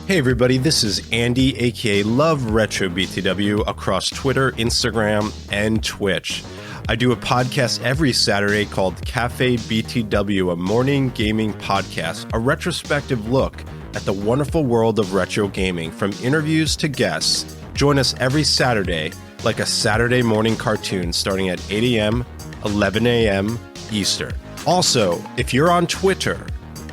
Hey everybody, this is Andy, aka Love Retro BTW, across Twitter, Instagram, and Twitch. I do a podcast every Saturday called Cafe BTW, a morning gaming podcast, a retrospective look at the wonderful world of retro gaming, from interviews to guests. Join us every Saturday, like a Saturday morning cartoon, starting at 8 a.m., 11 a.m. Eastern. Also, if you're on Twitter,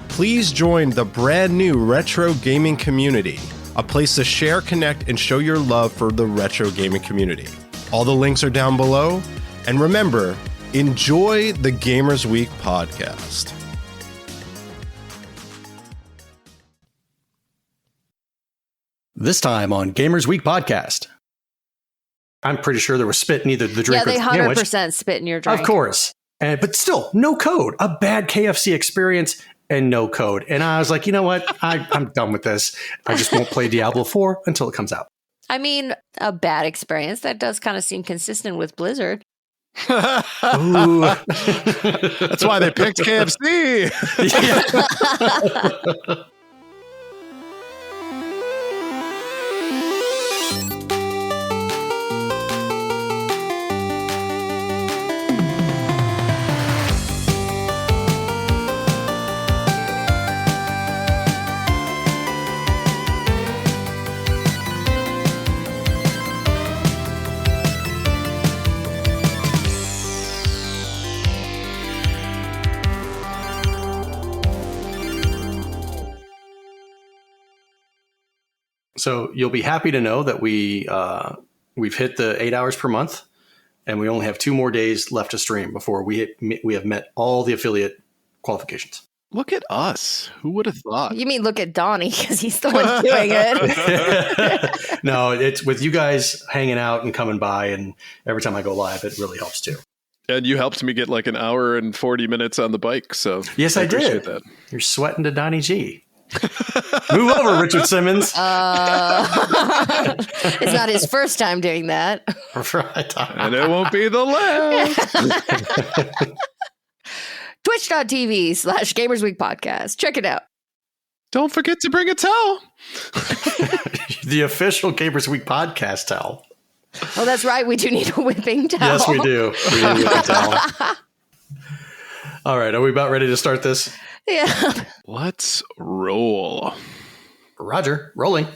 please join the brand new retro gaming community, a place to share, connect, and show your love for the retro gaming community. All the links are down below. And remember, enjoy the Gamers Week podcast. This time on Gamers Week podcast. I'm pretty sure there was spit in either the drink or the sandwich. Yeah, they 100% spit in your drink. Of course. But still, no code. A bad KFC experience and no code. And I was like, you know what? I'm done with this. I just won't play Diablo 4 until it comes out. I mean, a bad experience. That does kind of seem consistent with Blizzard. Ooh. That's why they picked KFC. Yeah. So you'll be happy to know that we've hit the 8 hours per month, and we only have 2 more days left to stream before we have met all the affiliate qualifications. Look at us. Who would have thought? You mean look at Donnie, because he's the one doing it. No, it's with you guys hanging out and coming by, and every time I go live, it really helps too. And you helped me get like an hour and 40 minutes on the bike. So yes, I appreciate did. That. You're sweating to Donnie G. Move over, Richard Simmons. It's not his first time doing that. Right. And it won't be the last. Twitch.tv/Gamers Week Podcast. Check it out. Don't forget to bring a towel. The official Gamers Week podcast towel. Oh, that's right. We do need a whipping towel. Yes, we do. We need a whipping towel. All right. Are we about ready to start this? Yeah. Let's roll. Roger, rolling.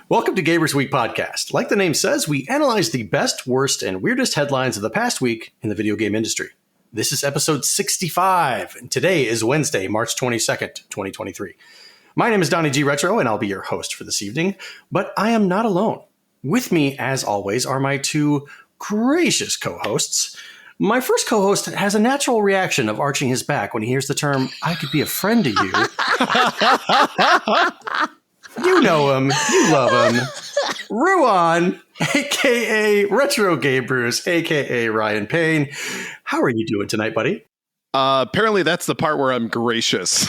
Welcome to Gamers Week Podcast. Like the name says, we analyze the best, worst, and weirdest headlines of the past week in the video game industry. This is episode 65, and today is Wednesday, March 22nd, 2023. My name is Donnie G. Retro, and I'll be your host for this evening, but I am not alone. With me, as always, are my 2 gracious co-hosts. My first co-host has a natural reaction of arching his back when he hears the term, I could be a friend to you. You know him. You love him. Ruan, a.k.a. Retro Game Brews, a.k.a. Ryan Payne. How are you doing tonight, buddy? Apparently that's the part where I'm gracious.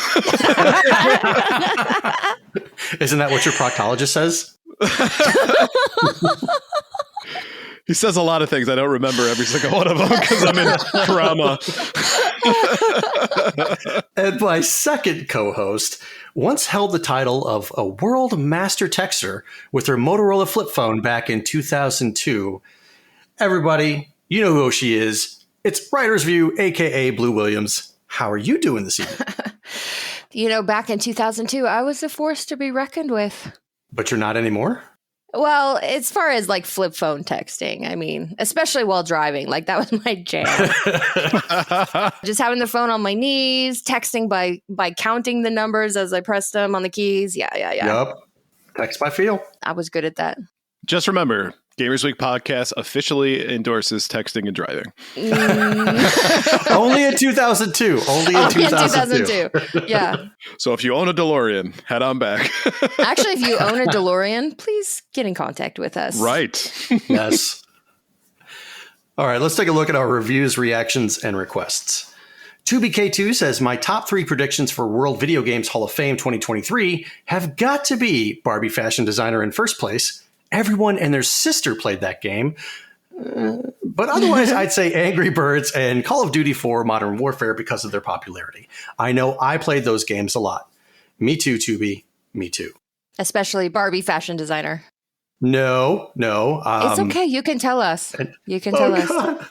Isn't that what your proctologist says? He says a lot of things. I don't remember every single one of them because I'm in trauma. And my second co-host once held the title of a world master texter with her Motorola flip phone back in 2002. Everybody, you know who she is. It's Writer's View, a.k.a. Blue Williams. How are you doing this evening? Back in 2002, I was a force to be reckoned with. But you're not anymore? Well, as far as like flip phone texting, I mean, especially while driving, like that was my jam. Just having the phone on my knees, texting by counting the numbers as I pressed them on the keys. Yeah. Yep. Text by feel. I was good at that. Just remember, Gamers Week Podcast officially endorses texting and driving. Only in 2002. Only in 2002. Yeah. So if you own a DeLorean, head on back. Actually, if you own a DeLorean, please get in contact with us. Right. Yes. All right, let's take a look at our reviews, reactions, and requests. 2BK2 says, my top 3 predictions for World Video Games Hall of Fame 2023 have got to be Barbie Fashion Designer in first place. Everyone and their sister played that game. But otherwise, I'd say Angry Birds and Call of Duty 4 Modern Warfare because of their popularity. I know I played those games a lot. Me too, Tubi. Me too. Especially Barbie fashion designer. No. It's okay. You can tell us. You can tell us. God.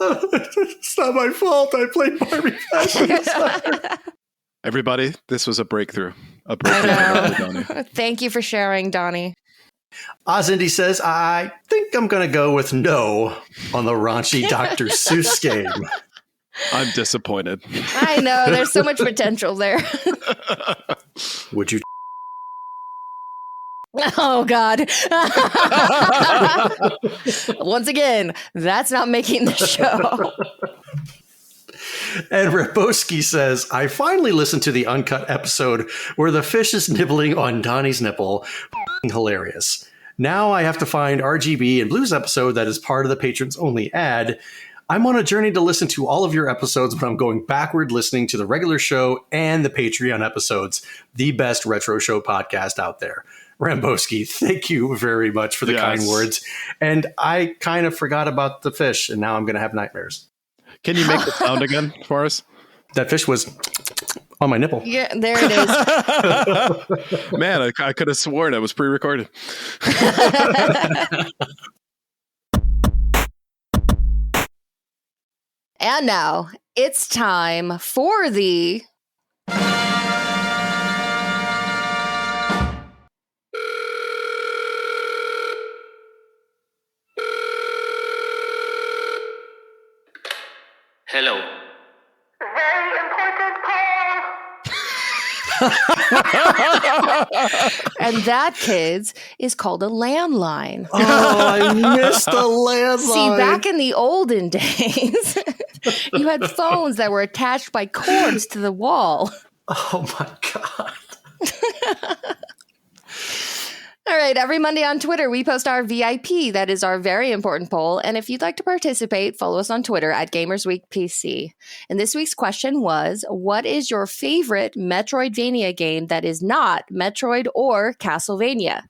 It's not my fault. I played Barbie fashion designer. Everybody, this was a breakthrough. A I breakthrough. know. Donnie. Thank you for sharing, Donnie. Ozindy says, I think I'm going to go with no on the raunchy Dr. Seuss game. I'm disappointed. I know. There's so much potential there. Would you? Oh, God. Once again, that's not making the show. And Raboski says, I finally listened to the uncut episode where the fish is nibbling on Donnie's nipple. Hilarious. Now I have to find RGB and Blue's episode that is part of the patrons only ad. I'm on a journey to listen to all of your episodes, but I'm going backward listening to the regular show and the Patreon episodes. The best retro show podcast out there. Ramboski, thank you very much for the kind words. And I kind of forgot about the fish, and now I'm going to have nightmares. Can you make the sound again for us? That fish was on my nipple. Yeah, there it is. Man, I could have sworn it was pre-recorded. And now it's time for the Hello. Very important call. and that, kids, is called a landline. Oh, I missed the landline. See, back in the olden days, you had phones that were attached by cords to the wall. Oh, my God. All right, every Monday on Twitter, we post our VIP. That is our very important poll. And if you'd like to participate, follow us on Twitter at GamersWeekPC. And this week's question was, what is your favorite Metroidvania game that is not Metroid or Castlevania?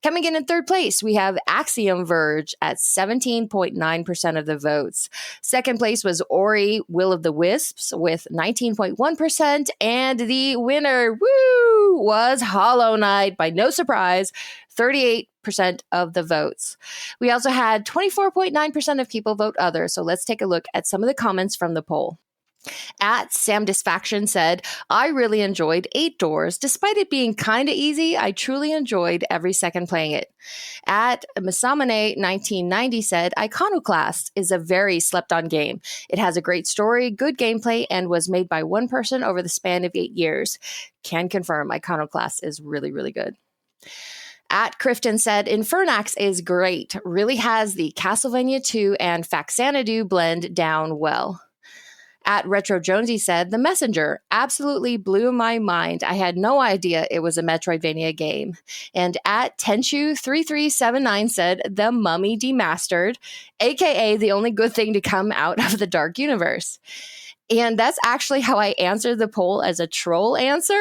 Coming in third place, we have Axiom Verge at 17.9% of the votes. Second place was Ori Will of the Wisps with 19.1%. And the winner, was Hollow Knight by no surprise, 38% of the votes. We also had 24.9% of people vote other. So let's take a look at some of the comments from the poll. At Samdisfaction said, I really enjoyed 8 Doors. Despite it being kind of easy, I truly enjoyed every second playing it. At Masamane 1990 said, Iconoclast is a very slept-on game. It has a great story, good gameplay, and was made by one person over the span of 8 years. Can confirm Iconoclast is really, really good. At Crifton said, Infernax is great. Really has the Castlevania 2 and Faxanadu blend down well. At Retro Jonesy said, The Messenger absolutely blew my mind. I had no idea it was a Metroidvania game. And at Tenchu3379 said, The Mummy Demastered, aka the only good thing to come out of the Dark Universe. And that's actually how I answered the poll as a troll answer,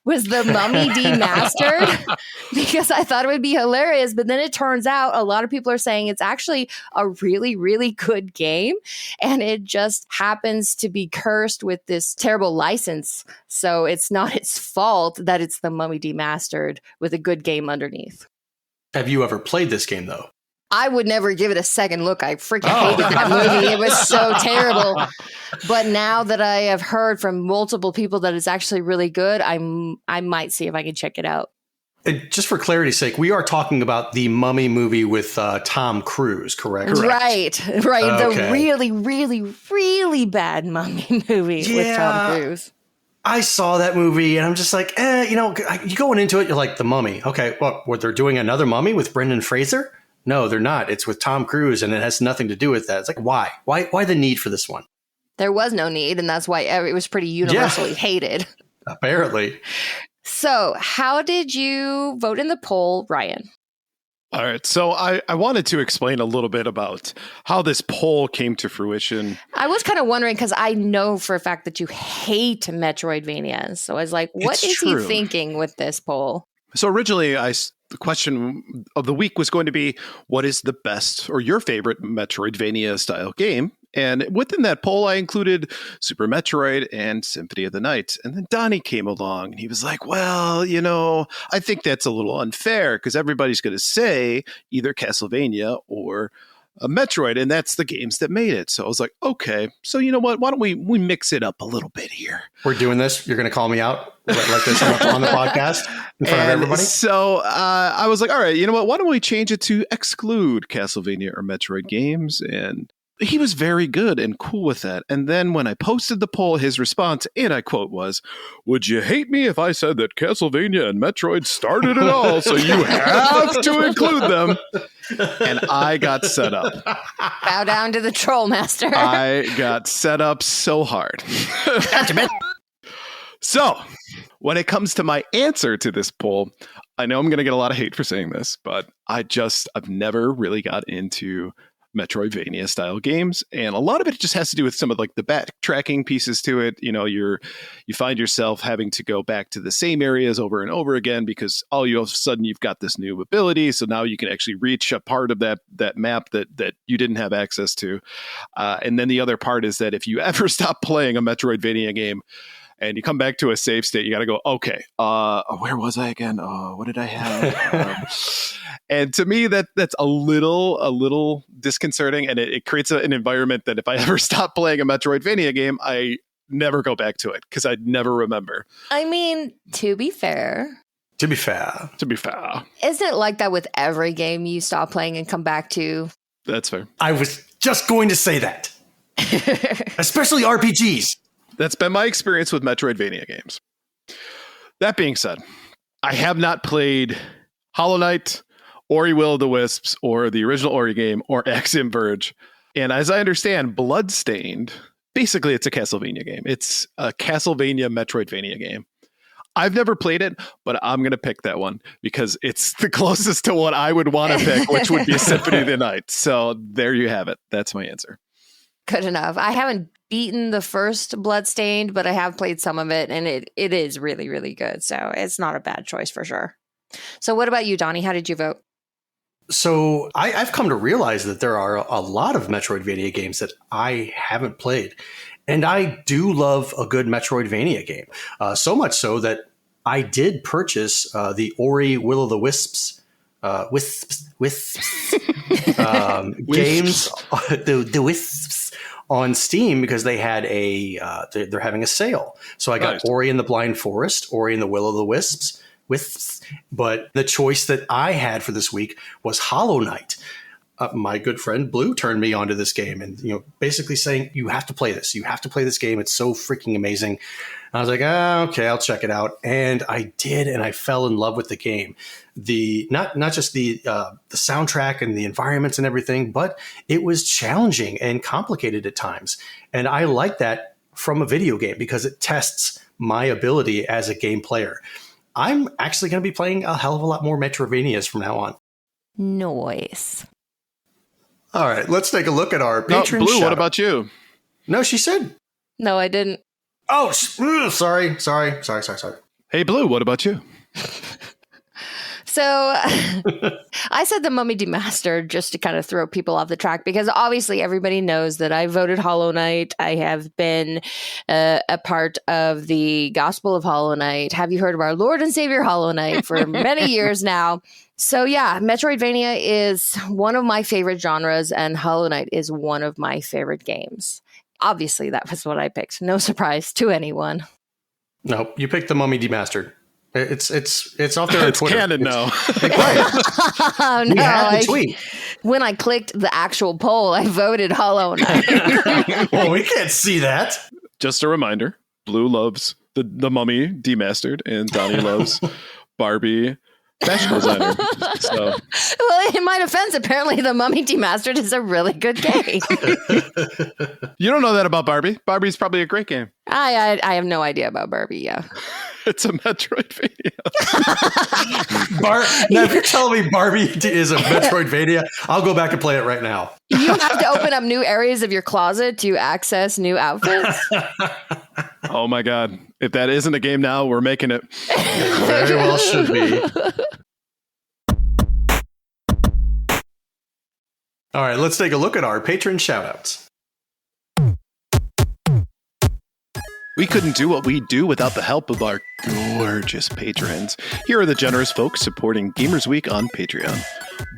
was The Mummy Demastered, because I thought it would be hilarious. But then it turns out a lot of people are saying it's actually a really, really good game. And it just happens to be cursed with this terrible license. So it's not its fault that it's The Mummy Demastered with a good game underneath. Have you ever played this game, though? I would never give it a second look. I freaking hated that movie. It was so terrible. But now that I have heard from multiple people that it's actually really good, I might see if I can check it out. And just for clarity's sake, we are talking about the Mummy movie with Tom Cruise, correct? Right. Okay. The really, really, really bad Mummy movie with Tom Cruise. I saw that movie and I'm just like, you going into it, you're like, The Mummy. Okay, well, they're doing another Mummy with Brendan Fraser? No, they're not. It's with Tom Cruise, and it has nothing to do with that. It's like, why? Why the need for this one? There was no need, and that's why it was pretty universally hated. Apparently. So, how did you vote in the poll, Ryan? All right. So I wanted to explain a little bit about how this poll came to fruition. I was kind of wondering because I know for a fact that you hate Metroidvania. So I was like, what is he thinking with this poll? So originally, the question of the week was going to be, what is the best or your favorite Metroidvania style game? And within that poll, I included Super Metroid and Symphony of the Night. And then Donnie came along and he was like, well, I think that's a little unfair because everybody's going to say either Castlevania or a Metroid, and that's the games that made it. So I was like, okay, so you know what? Why don't we mix it up a little bit here? We're doing this. You're going to call me out like this on the podcast in front of everybody? So I was like, all right, you know what? Why don't we change it to exclude Castlevania or Metroid games? And he was very good and cool with that. And then when I posted the poll, his response, and I quote, was, would you hate me if I said that Castlevania and Metroid started it all, so you have to include them? And I got set up. Bow down to the troll master. I got set up so hard. So when it comes to my answer to this poll, I know I'm going to get a lot of hate for saying this, but I've never really got into Metroidvania style games, and a lot of it just has to do with some of like the backtracking pieces to it. You find yourself having to go back to the same areas over and over again because all of a sudden you've got this new ability, so now you can actually reach a part of that map that you didn't have access to. And then the other part is that if you ever stop playing a Metroidvania game and you come back to a save state, you got to go, okay, where was I again? What did I have? And to me, that's a little disconcerting, and it creates an environment that if I ever stop playing a Metroidvania game, I never go back to it because I'd never remember. I mean, to be fair, To be fair. isn't it like that with every game you stop playing and come back to? That's fair. I was just going to say that. Especially RPGs. That's been my experience with Metroidvania games. That being said, I have not played Hollow Knight, Ori Will of the Wisps, or the original Ori game, or Axiom Verge. And as I understand, Bloodstained, basically it's a Castlevania game. It's a Castlevania Metroidvania game. I've never played it, but I'm going to pick that one because it's the closest to what I would want to pick, which would be Symphony of the Night. So there you have it. That's my answer. Good enough. I haven't beaten the first Bloodstained, but I have played some of it, and it is really, really good. So it's not a bad choice for sure. So what about you, Donnie? How did you vote? So I've come to realize that there are a lot of Metroidvania games that I haven't played. And I do love a good Metroidvania game. So much so that I did purchase the Ori Will of the Wisps games, the Wisps on Steam because they had they're having a sale. So I got Nice. Ori and the Blind Forest, Ori and the Will of the Wisps. But the choice that I had for this week was Hollow Knight. My good friend Blue turned me onto this game and, basically saying, you have to play this. You have to play this game. It's so freaking amazing. And I was like, okay, I'll check it out. And I did, and I fell in love with the game. Not just the soundtrack and the environments and everything, but it was challenging and complicated at times. And I like that from a video game because it tests my ability as a game player. I'm actually going to be playing a hell of a lot more Metroidvanias from now on. Noise. All right, let's take a look at our patron Blue, shout-out. what about you? No, she said. No, I didn't. Oh, sorry. Hey, Blue, what about you? So I said the Mummy Demastered just to kind of throw people off the track because obviously everybody knows that I voted Hollow Knight. I have been a part of the Gospel of Hollow Knight. Have you heard of our Lord and Savior Hollow Knight for many years now? So yeah, Metroidvania is one of my favorite genres and Hollow Knight is one of my favorite games. Obviously, that was what I picked. No surprise to anyone. Nope, you picked the Mummy Demastered. It's off there on It's Twitter. canon now. Oh, We no, had the tweet. when I clicked the actual poll, I voted Hollow Knight. Well, we can't see that. Just a reminder, Blue loves the Mummy Demastered, and Donnie loves Barbie Fashion Designer. So Well, in my defense, apparently the Mummy Demastered is a really good game. you don't know that about Barbie. Barbie's probably a great game. I have no idea about Barbie, yeah. It's a Metroidvania. Now, if you're telling me Barbie is a Metroidvania, I'll go back and play it right now. You have to open up new areas of your closet to access new outfits. Oh my God. If that isn't a game now, we're making it. It very well should be. All right, let's take a look at our patron shoutouts. We couldn't do what we do without the help of our gorgeous patrons. Here are the generous folks supporting Gamers Week on Patreon.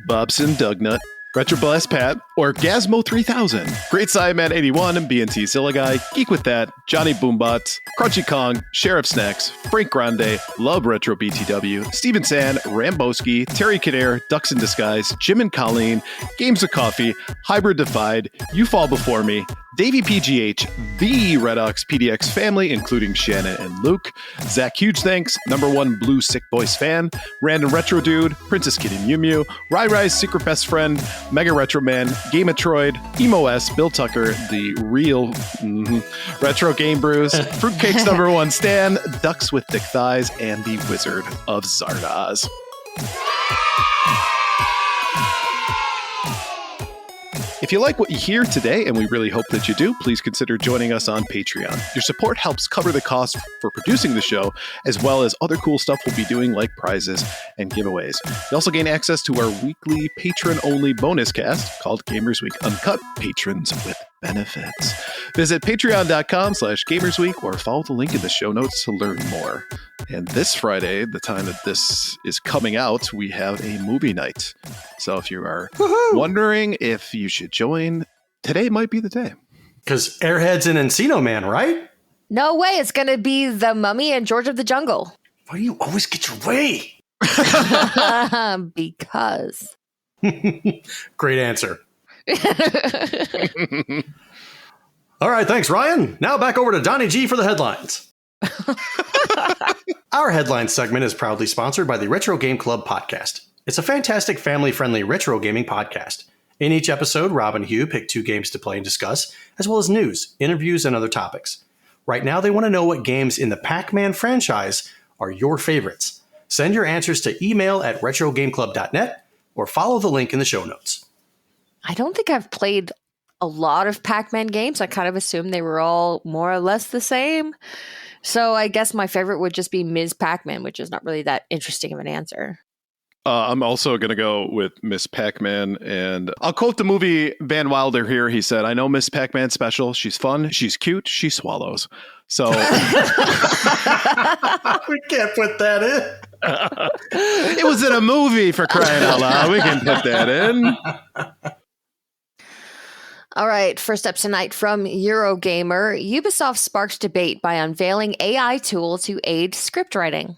Bobson Dugnut, Retroblast Pat, or Gazmo 3000, Great Sideman 81, BNT Zilligai, Geek With That, Johnny Boombot, Crunchy Kong, Sheriff Snacks, Frank Grande, Love Retro BTW, Steven San, Ramboski, Terry Kadair, Ducks in Disguise, Jim and Colleen, Games of Coffee, Hybrid Defied, You Fall Before Me, Davey PGH, the Red Ox PDX family, including Shannon and Luke, Zach Huge Thanks, Number One Blue Sick Boys fan, Random Retro Dude, Princess Kitty Mew Mew, Rai Rai's Secret Best Friend, Mega Retro Man, Game of Troid, Emo S, Bill Tucker, the real Retro Game Brews, Fruitcake's Number One Stan, Ducks with Thick Thighs, and the Wizard of Zardoz. If you like what you hear today, and we really hope that you do, please consider joining us on Patreon. Your support helps cover the cost for producing the show, as well as other cool stuff we'll be doing like prizes and giveaways. You also gain access to our weekly patron-only bonus cast called Gamers Week Uncut, Patrons with Benefits. Visit patreon.com/gamersweek or follow the link in the show notes to learn more. And this Friday, the time that this is coming out, we have a movie night. So if you are wondering if you should join, today might be the day. Because Airhead's in Encino Man, right? No way. It's going to be The Mummy and George of the Jungle. Why do you always get your way? Because. Great answer. All right, thanks, Ryan. Now back over to Donnie G for the headlines. Our headlines segment is proudly sponsored by the Retro Game Club podcast. It's a fantastic family-friendly retro gaming podcast. In each episode, Rob and Hugh pick 2 games to play and discuss, as well as news, interviews, and other topics. Right now, they want to know what games in the Pac-Man franchise are your favorites. Send your answers to email@retrogameclub.net or follow the link in the show notes. I don't think I've played a lot of Pac-Man games. I kind of assumed they were all more or less the same. So I guess my favorite would just be Ms. Pac-Man, which is not really that interesting of an answer. I'm also going to go with Miss Pac-Man, and I'll quote the movie Van Wilder here. He said, "I know Miss Pac-Man's special. She's fun. She's cute. She swallows." So we can't put that in. It was in a movie, for crying out loud. We can put that in. All right, first up tonight from Eurogamer, Ubisoft sparks debate by unveiling AI tool to aid script writing.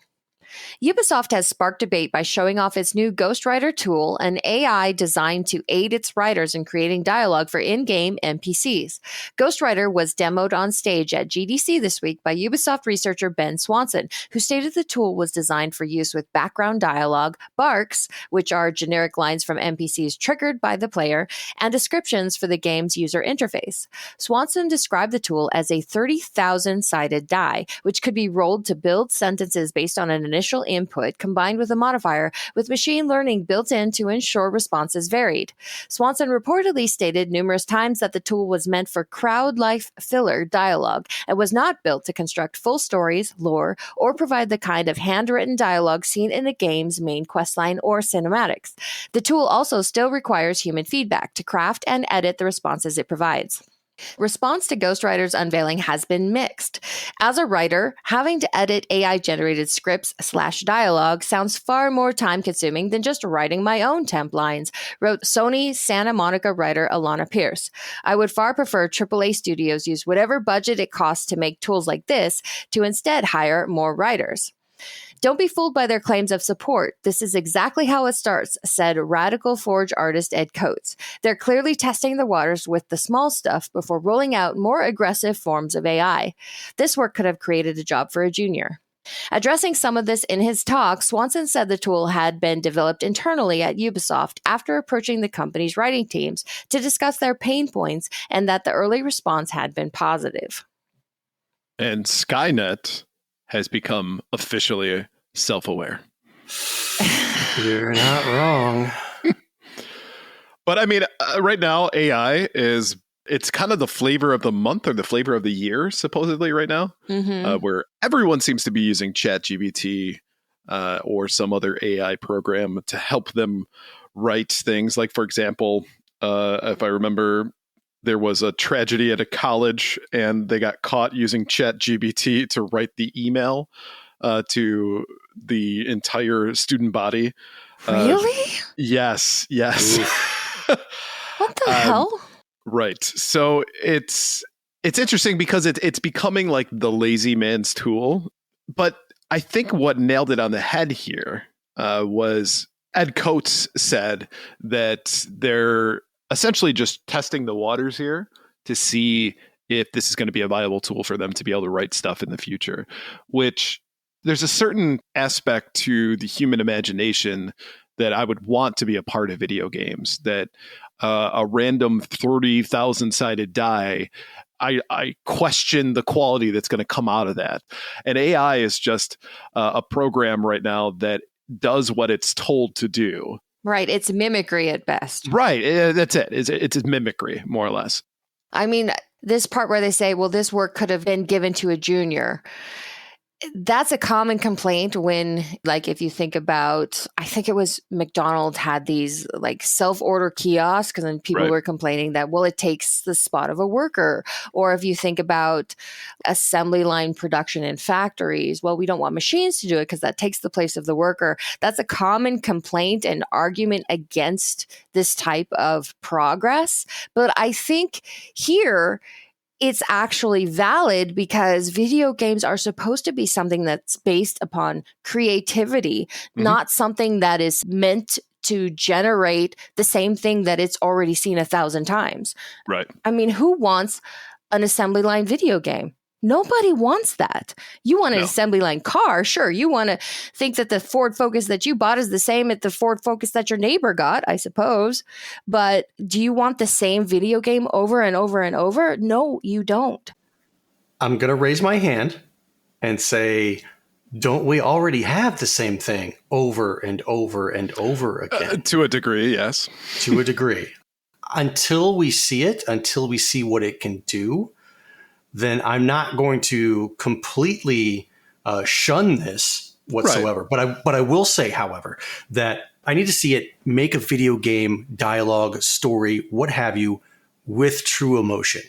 Ubisoft has sparked debate by showing off its new Ghostwriter tool, an AI designed to aid its writers in creating dialogue for in-game NPCs. Ghostwriter was demoed on stage at GDC this week by Ubisoft researcher Ben Swanson, who stated the tool was designed for use with background dialogue, barks, which are generic lines from NPCs triggered by the player, and descriptions for the game's user interface. Swanson described the tool as a 30,000-sided die, which could be rolled to build sentences based on an initial input combined with a modifier with machine learning built in to ensure responses varied. Swanson reportedly stated numerous times that the tool was meant for crowd-life filler dialogue and was not built to construct full stories, lore, or provide the kind of handwritten dialogue seen in a game's main questline or cinematics. The tool also still requires human feedback to craft and edit the responses it provides. Response to Ghostwriter's unveiling has been mixed. As a writer, having to edit AI-generated scripts/dialogue sounds far more time-consuming than just writing my own temp lines, wrote Sony Santa Monica writer Alana Pierce. I would far prefer AAA studios use whatever budget it costs to make tools like this to instead hire more writers. Don't be fooled by their claims of support. This is exactly how it starts, said Radical Forge artist Ed Coates. They're clearly testing the waters with the small stuff before rolling out more aggressive forms of AI. This work could have created a job for a junior. Addressing some of this in his talk, Swanson said the tool had been developed internally at Ubisoft after approaching the company's writing teams to discuss their pain points and that the early response had been positive. And Skynet has become officially self-aware. You're not wrong. But I mean, right now, AI it's kind of the flavor of the month or the flavor of the year, supposedly right now, where everyone seems to be using ChatGPT or some other AI program to help them write things. Like, for example, if I remember, there was a tragedy at a college and they got caught using ChatGPT to write the email to the entire student body. Really? Yes. What the hell? Right. So it's interesting because it's becoming like the lazy man's tool. But I think what nailed it on the head here was Ed Coates said that they're essentially just testing the waters here to see if this is going to be a viable tool for them to be able to write stuff in the future, which there's a certain aspect to the human imagination that I would want to be a part of video games, that a random 30,000 sided die, I question the quality that's going to come out of that. And AI is just a program right now that does what it's told to do. Right. It's mimicry at best. Right. That's it. It's mimicry, more or less. I mean, this part where they say, well, this work could have been given to a junior. That's a common complaint when, like, if you think about, I think it was McDonald's had these like self-order kiosks, because then people were complaining that, well, it takes the spot of a worker. Or if you think about assembly line production in factories, well, we don't want machines to do it because that takes the place of the worker. That's a common complaint and argument against this type of progress. But I think here, it's actually valid because video games are supposed to be something that's based upon creativity, not something that is meant to generate the same thing that it's already seen 1,000 times. Right. I mean, who wants an assembly line video game? Nobody wants that. You want an assembly line car. Sure. You want to think that the Ford Focus that you bought is the same as the Ford Focus that your neighbor got, I suppose. But do you want the same video game over and over and over? No, you don't. I'm going to raise my hand and say, don't we already have the same thing over and over and over again? To a degree, yes. To a degree. Until we see it, until we see what it can do, then I'm not going to completely shun this whatsoever. Right. But I will say, however, that I need to see it make a video game, dialogue, story, what have you, with true emotion.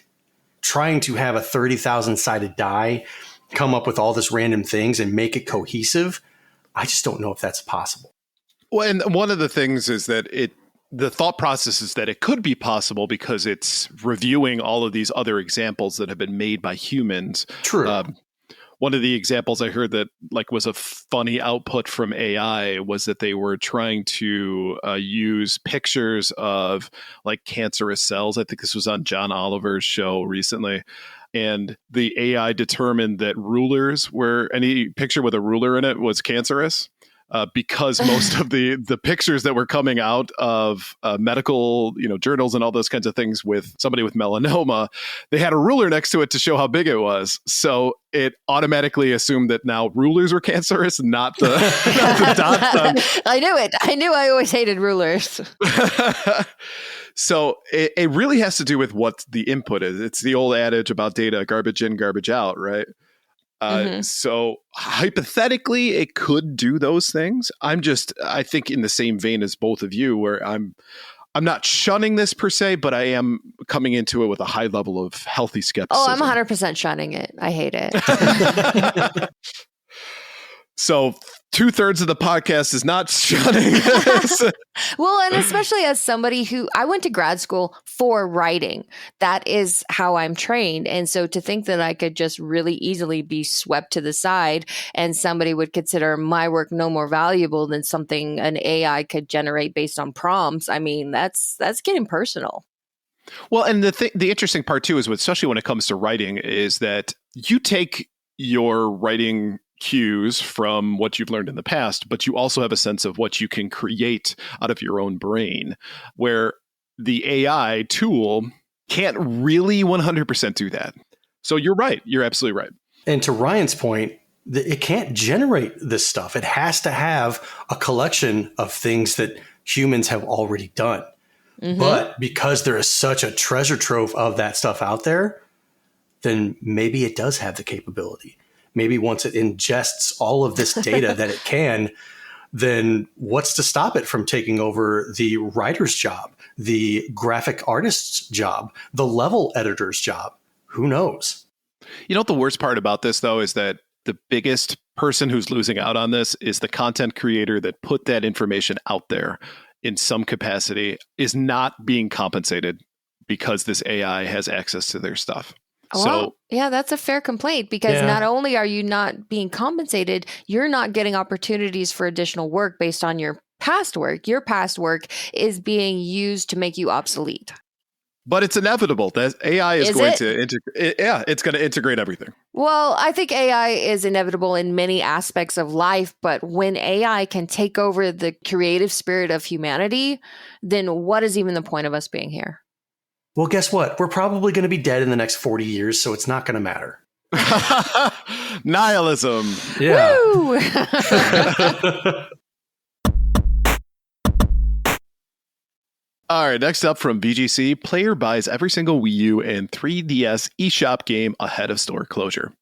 Trying to have a 30,000-sided die come up with all this random things and make it cohesive, I just don't know if that's possible. Well, and one of the things is that the thought process is that it could be possible because it's reviewing all of these other examples that have been made by humans. True. One of the examples I heard that like was a funny output from AI was that they were trying to use pictures of like cancerous cells. I think this was on John Oliver's show recently. And the AI determined that any picture with a ruler in it was cancerous. Because most of the pictures that were coming out of medical, journals and all those kinds of things with somebody with melanoma, they had a ruler next to it to show how big it was. So it automatically assumed that now rulers were cancerous, not the dots. I knew it. I knew I always hated rulers. So it really has to do with what the input is. It's the old adage about data, garbage in, garbage out, right? So hypothetically, it could do those things. I think in the same vein as both of you, where I'm not shunning this per se, but I am coming into it with a high level of healthy skepticism. Oh, I'm 100% shunning it. I hate it. So 2/3 of the podcast is not shunning this. Well, and especially as somebody I went to grad school for writing. That is how I'm trained. And so to think that I could just really easily be swept to the side and somebody would consider my work no more valuable than something an AI could generate based on prompts, I mean, that's getting personal. Well, and the interesting part too is, especially when it comes to writing, is that you take your writing cues from what you've learned in the past, but you also have a sense of what you can create out of your own brain, where the AI tool can't really 100% do that. So you're right. You're absolutely right. And to Ryan's point, it can't generate this stuff. It has to have a collection of things that humans have already done. Mm-hmm. But because there is such a treasure trove of that stuff out there, then maybe it does have the capability. Maybe once it ingests all of this data that it can, then what's to stop it from taking over the writer's job, the graphic artist's job, the level editor's job? Who knows? You know what the worst part about this, though, is that the biggest person who's losing out on this is the content creator that put that information out there in some capacity is not being compensated because this AI has access to their stuff. Well, yeah, that's a fair complaint because not only are you not being compensated, you're not getting opportunities for additional work based on your past work. Your past work is being used to make you obsolete. But it's inevitable that AI is going to integrate. Yeah, it's going to integrate everything. Well, I think AI is inevitable in many aspects of life, but when AI can take over the creative spirit of humanity, then what is even the point of us being here? Well, guess what? We're probably going to be dead in the next 40 years, so it's not going to matter. Nihilism. Yeah. Woo! All right, next up from VGC, player buys every single Wii U and 3DS eShop game ahead of store closure.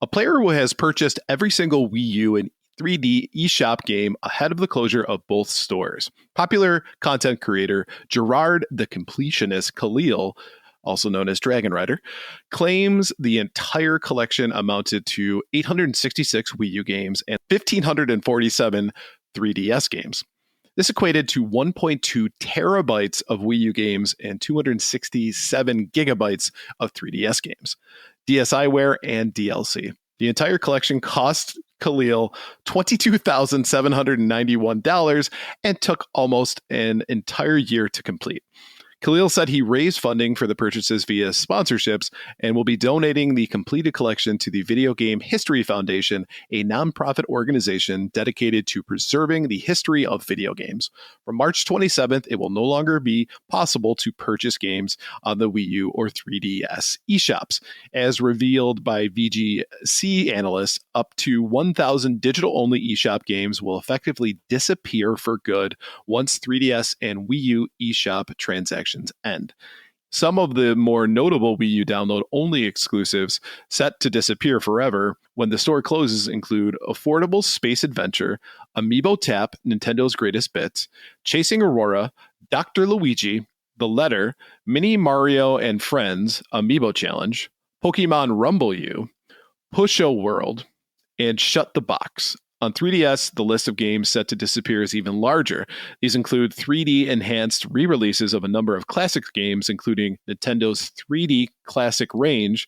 A player who has purchased every single Wii U and 3D eShop game ahead of the closure of both stores. Popular content creator Gerard the Completionist Khalil, also known as Dragon Rider, claims the entire collection amounted to 866 Wii U games and 1,547 3DS games. This equated to 1.2 terabytes of Wii U games and 267 gigabytes of 3DS games, DSiWare, and DLC. The entire collection cost Khalil $22,791 and took almost an entire year to complete. Khalil said he raised funding for the purchases via sponsorships and will be donating the completed collection to the Video Game History Foundation, a nonprofit organization dedicated to preserving the history of video games. From March 27th, it will no longer be possible to purchase games on the Wii U or 3DS eShops. As revealed by VGC analysts, up to 1,000 digital-only eShop games will effectively disappear for good once 3DS and Wii U eShop transactions end. Some of the more notable Wii U download-only exclusives set to disappear forever when the store closes include Affordable Space Adventure, Amiibo Tap, Nintendo's Greatest Bits, Chasing Aurora, Dr. Luigi, The Letter, Mini Mario and Friends, Amiibo Challenge, Pokemon Rumble U, Push-O World, and Shut the Box. On 3DS, the list of games set to disappear is even larger. These include 3D enhanced re-releases of a number of classic games, including Nintendo's 3D Classic Range,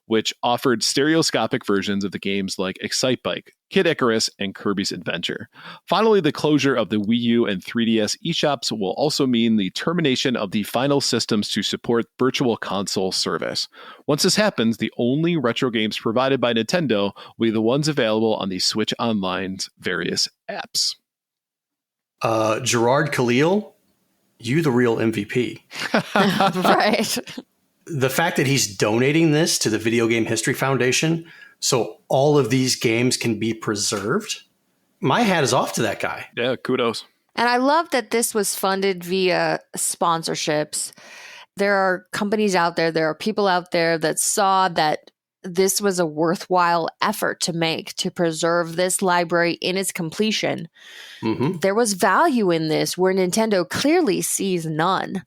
which offered stereoscopic versions of the games like Excite Bike, Kid Icarus, and Kirby's Adventure. Finally, the closure of the Wii U and 3DS eShops will also mean the termination of the final systems to support Virtual Console service. Once this happens, the only retro games provided by Nintendo will be the ones available on the Switch Online's various apps. Gerard Khalil, you the real MVP. Right. The fact that he's donating this to the Video Game History Foundation so all of these games can be preserved, my hat is off to that guy. Yeah, kudos. And I love that this was funded via sponsorships. There are companies out there are people out there that saw that this was a worthwhile effort to make to preserve this library in its completion. Mm-hmm. There was value in this where Nintendo clearly sees none.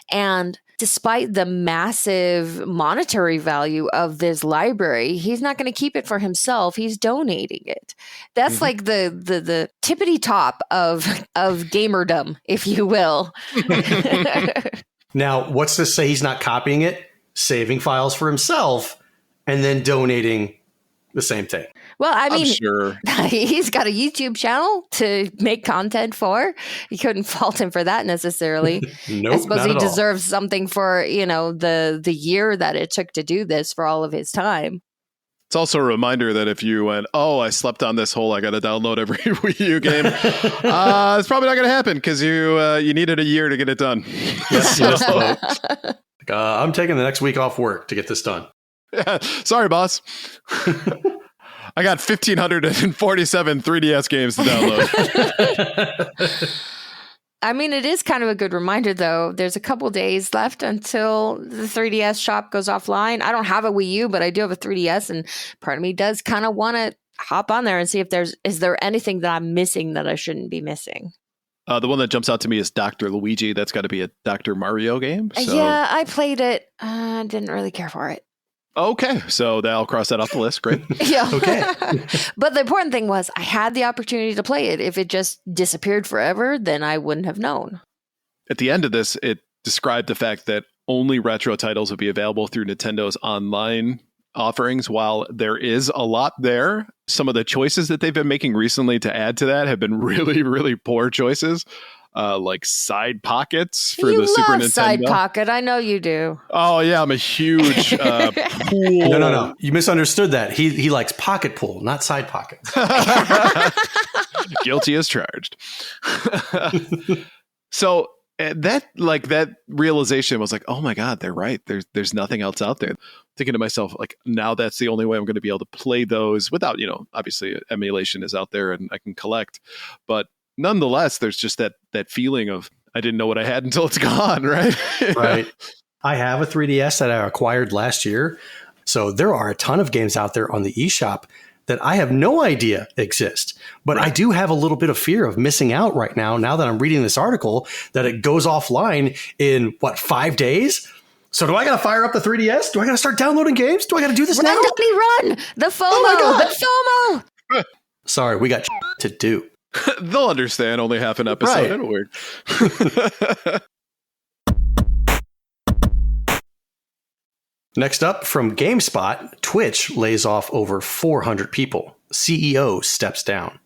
And despite the massive monetary value of this library, he's not going to keep it for himself. He's donating it. That's like the tippity top of gamerdom, if you will. Now, what's to say he's not copying it, saving files for himself, and then donating the same thing? Well, I mean, sure. He's got a YouTube channel to make content for. You couldn't fault him for that necessarily. Nope, I suppose not he at all. deserves something for, the year that it took to do this for all of his time. It's also a reminder that if you went, I slept on this hole, I got to download every Wii U game. It's probably not going to happen because you needed a year to get it done. Yes, I'm taking the next week off work to get this done. Yeah, sorry, boss. I got 1,547 3DS games to download. I mean, it is kind of a good reminder, though. There's a couple days left until the 3DS shop goes offline. I don't have a Wii U, but I do have a 3DS, and part of me does kind of want to hop on there and see if is there anything that I'm missing that I shouldn't be missing. The one that jumps out to me is Dr. Luigi. That's got to be a Dr. Mario game. So. Yeah, I played it. Didn't really care for it. Okay, so I'll cross that off the list. Great. Yeah. Okay. But the important thing was I had the opportunity to play it. If it just disappeared forever, then I wouldn't have known. At the end of this, it described the fact that only retro titles would be available through Nintendo's online offerings. While there is a lot there, some of the choices that they've been making recently to add to that have been really, really poor choices. Like side pockets for the Super Nintendo. Side pocket, I know you do. Oh yeah, I'm a huge pool. No. You misunderstood that. He likes pocket pool, not side pocket. Guilty as charged. So that realization was like, oh my God, they're right. There's nothing else out there. Thinking to myself, like, now that's the only way I'm going to be able to play those without, obviously emulation is out there and I can collect, but nonetheless, there's just that feeling of I didn't know what I had until it's gone, right? Right. I have a 3DS that I acquired last year. So there are a ton of games out there on the eShop that I have no idea exist. But right. I do have a little bit of fear of missing out right now that I'm reading this article, that it goes offline in, 5 days? So do I got to fire up the 3DS? Do I got to start downloading games? Do I got to do this now? Run! The FOMO! Oh the FOMO! Sorry, we got to do. They'll understand. Only half an episode. Right. It'll work. Next up, from GameSpot, Twitch lays off over 400 people. CEO steps down.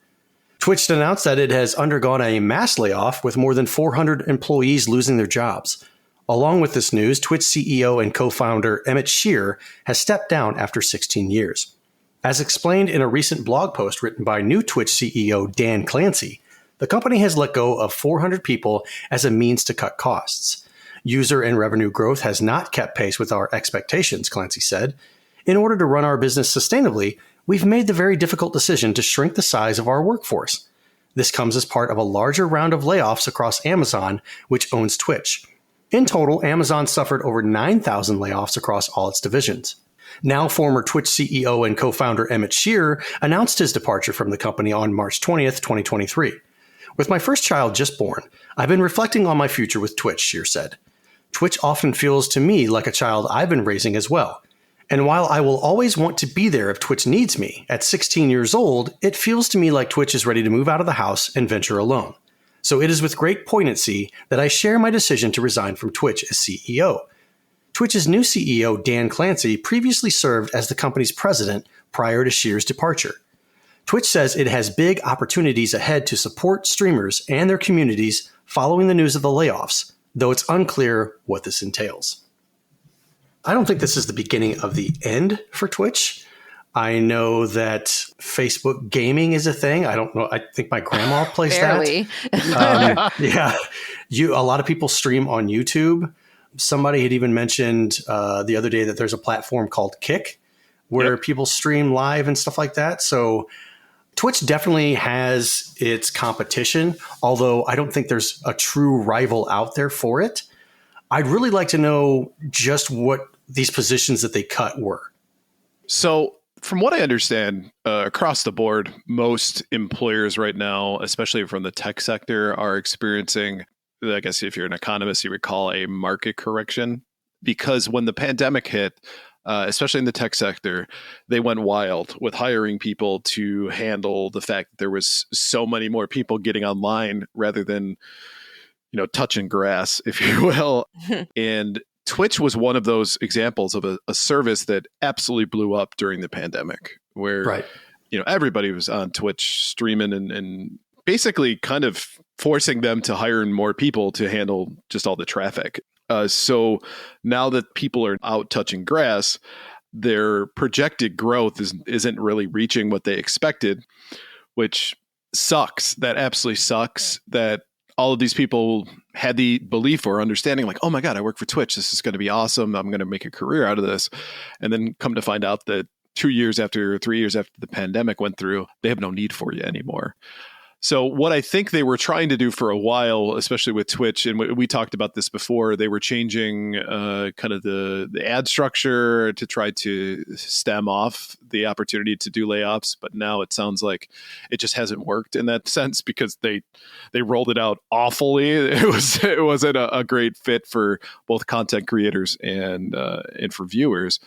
Twitch announced that it has undergone a mass layoff with more than 400 employees losing their jobs. Along with this news, Twitch CEO and co-founder Emmett Shear has stepped down after 16 years. As explained in a recent blog post written by new Twitch CEO Dan Clancy, the company has let go of 400 people as a means to cut costs. User and revenue growth has not kept pace with our expectations, Clancy said. In order to run our business sustainably, we've made the very difficult decision to shrink the size of our workforce. This comes as part of a larger round of layoffs across Amazon, which owns Twitch. In total, Amazon suffered over 9,000 layoffs across all its divisions. Now, former Twitch CEO and co-founder Emmett Shear announced his departure from the company on March 20th, 2023. With my first child just born, I've been reflecting on my future with Twitch, Shear said. Twitch often feels to me like a child I've been raising as well. And while I will always want to be there if Twitch needs me, at 16 years old, it feels to me like Twitch is ready to move out of the house and venture alone. So it is with great poignancy that I share my decision to resign from Twitch as CEO. Twitch's new CEO, Dan Clancy, previously served as the company's president prior to Shear's departure. Twitch says it has big opportunities ahead to support streamers and their communities following the news of the layoffs, though it's unclear what this entails. I don't think this is the beginning of the end for Twitch. I know that Facebook gaming is a thing. I don't know. I think my grandma plays Barely. that. Yeah. A lot of people stream on YouTube. Somebody had even mentioned the other day that there's a platform called Kick where people stream live and stuff like that. So Twitch definitely has its competition, although I don't think there's a true rival out there for it. I'd really like to know just what these positions that they cut were. So from what I understand, across the board, most employers right now, especially from the tech sector, are experiencing, I guess if you're an economist, you would call a market correction. Because when the pandemic hit, especially in the tech sector, they went wild with hiring people to handle the fact that there was so many more people getting online rather than, touching grass, if you will. And Twitch was one of those examples of a service that absolutely blew up during the pandemic, where everybody was on Twitch streaming and basically kind of forcing them to hire more people to handle just all the traffic. So now that people are out touching grass, their projected growth isn't really reaching what they expected, which sucks. That absolutely sucks that all of these people had the belief or understanding like, oh my God, I work for Twitch. This is going to be awesome. I'm going to make a career out of this. And then come to find out that 3 years after the pandemic went through, they have no need for you anymore. So what I think they were trying to do for a while, especially with Twitch, and we talked about this before, they were changing kind of the ad structure to try to stem off the opportunity to do layoffs. But now it sounds like it just hasn't worked in that sense because they rolled it out awfully. It wasn't a great fit for both content creators and for viewers.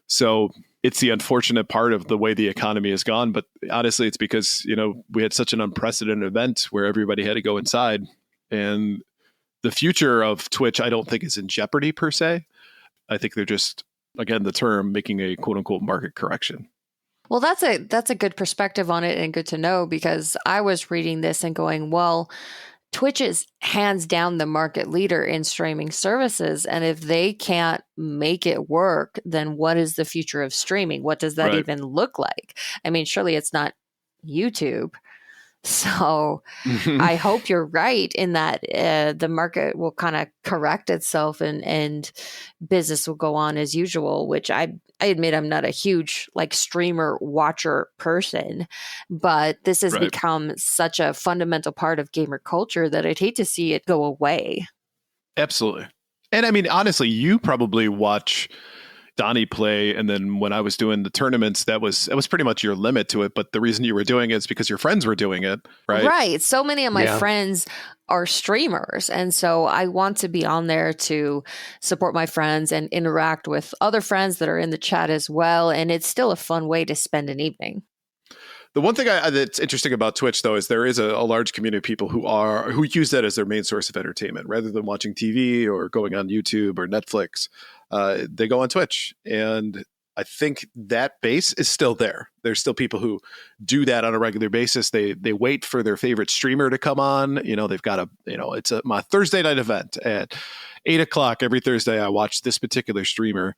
So it's the unfortunate part of the way the economy has gone. But honestly, it's because, we had such an unprecedented event where everybody had to go inside. And the future of Twitch, I don't think is in jeopardy per se. I think they're just, again, the term, making a quote unquote market correction. Well, that's a good perspective on it and good to know, because I was reading this and going, well, Twitch is hands down the market leader in streaming services. And if they can't make it work, then what is the future of streaming? What does that even look like? I mean, surely it's not YouTube. So I hope you're right in that the market will kind of correct itself and business will go on as usual, which I admit I'm not a huge streamer watcher person, but this has become such a fundamental part of gamer culture that I'd hate to see it go away. Absolutely. And I mean, honestly, you probably watch Donnie play, and then when I was doing the tournaments, it was pretty much your limit to it. But the reason you were doing it is because your friends were doing it, right? Right. So many of my friends are streamers, and so I want to be on there to support my friends and interact with other friends that are in the chat as well. And it's still a fun way to spend an evening. The one thing that's interesting about Twitch, though, is there is a large community of people who use that as their main source of entertainment, rather than watching TV or going on YouTube or Netflix. They go on Twitch, and I think that base is still there. There's still people who do that on a regular basis. They wait for their favorite streamer to come on. They've got it's my Thursday night event at 8:00 every Thursday. I watch this particular streamer.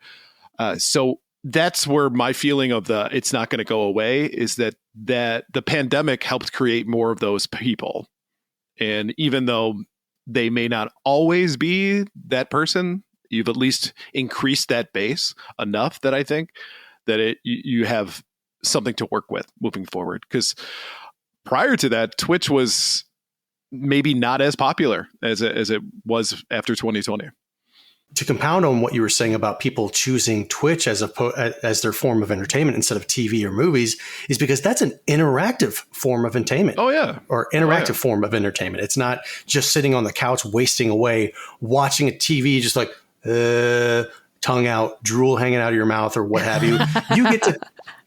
So that's where my feeling of it's not going to go away is that the pandemic helped create more of those people. And even though they may not always be that person, you've at least increased that base enough that I think that you have something to work with moving forward. Because prior to that, Twitch was maybe not as popular as it was after 2020. To compound on what you were saying about people choosing Twitch as their form of entertainment instead of TV or movies is because that's an interactive form of entertainment. Oh, yeah. Or interactive form of entertainment. It's not just sitting on the couch, wasting away, watching a TV, just tongue out, drool hanging out of your mouth or what have you.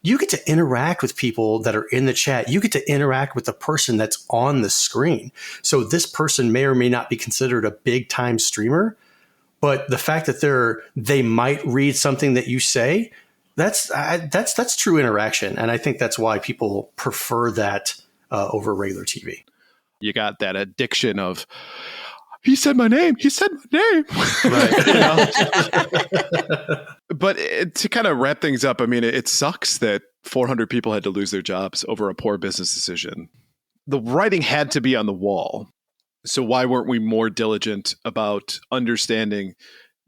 You get to interact with people that are in the chat. You get to interact with the person that's on the screen. So this person may or may not be considered a big time streamer, but the fact that they might read something that you say, that's true interaction. And I think that's why people prefer that over regular TV. You got that addiction of, he said my name. He said my name. Right. But to kind of wrap things up, I mean, it sucks that 400 people had to lose their jobs over a poor business decision. The writing had to be on the wall. So why weren't we more diligent about understanding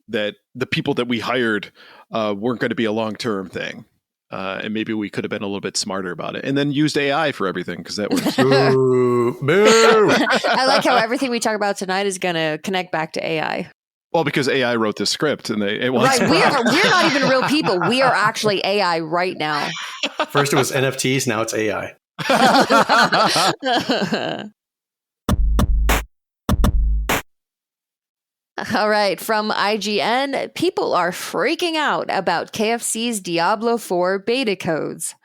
that the people that we hired weren't going to be a long-term thing? And maybe we could have been a little bit smarter about it and then used AI for everything because that works. Boo, boo. I like how everything we talk about tonight is going to connect back to AI. Well, because AI wrote the script and it wants right. We're not even real people. We are actually AI right now. First it was NFTs, now it's AI. All right, from IGN, people are freaking out about KFC's Diablo 4 beta codes.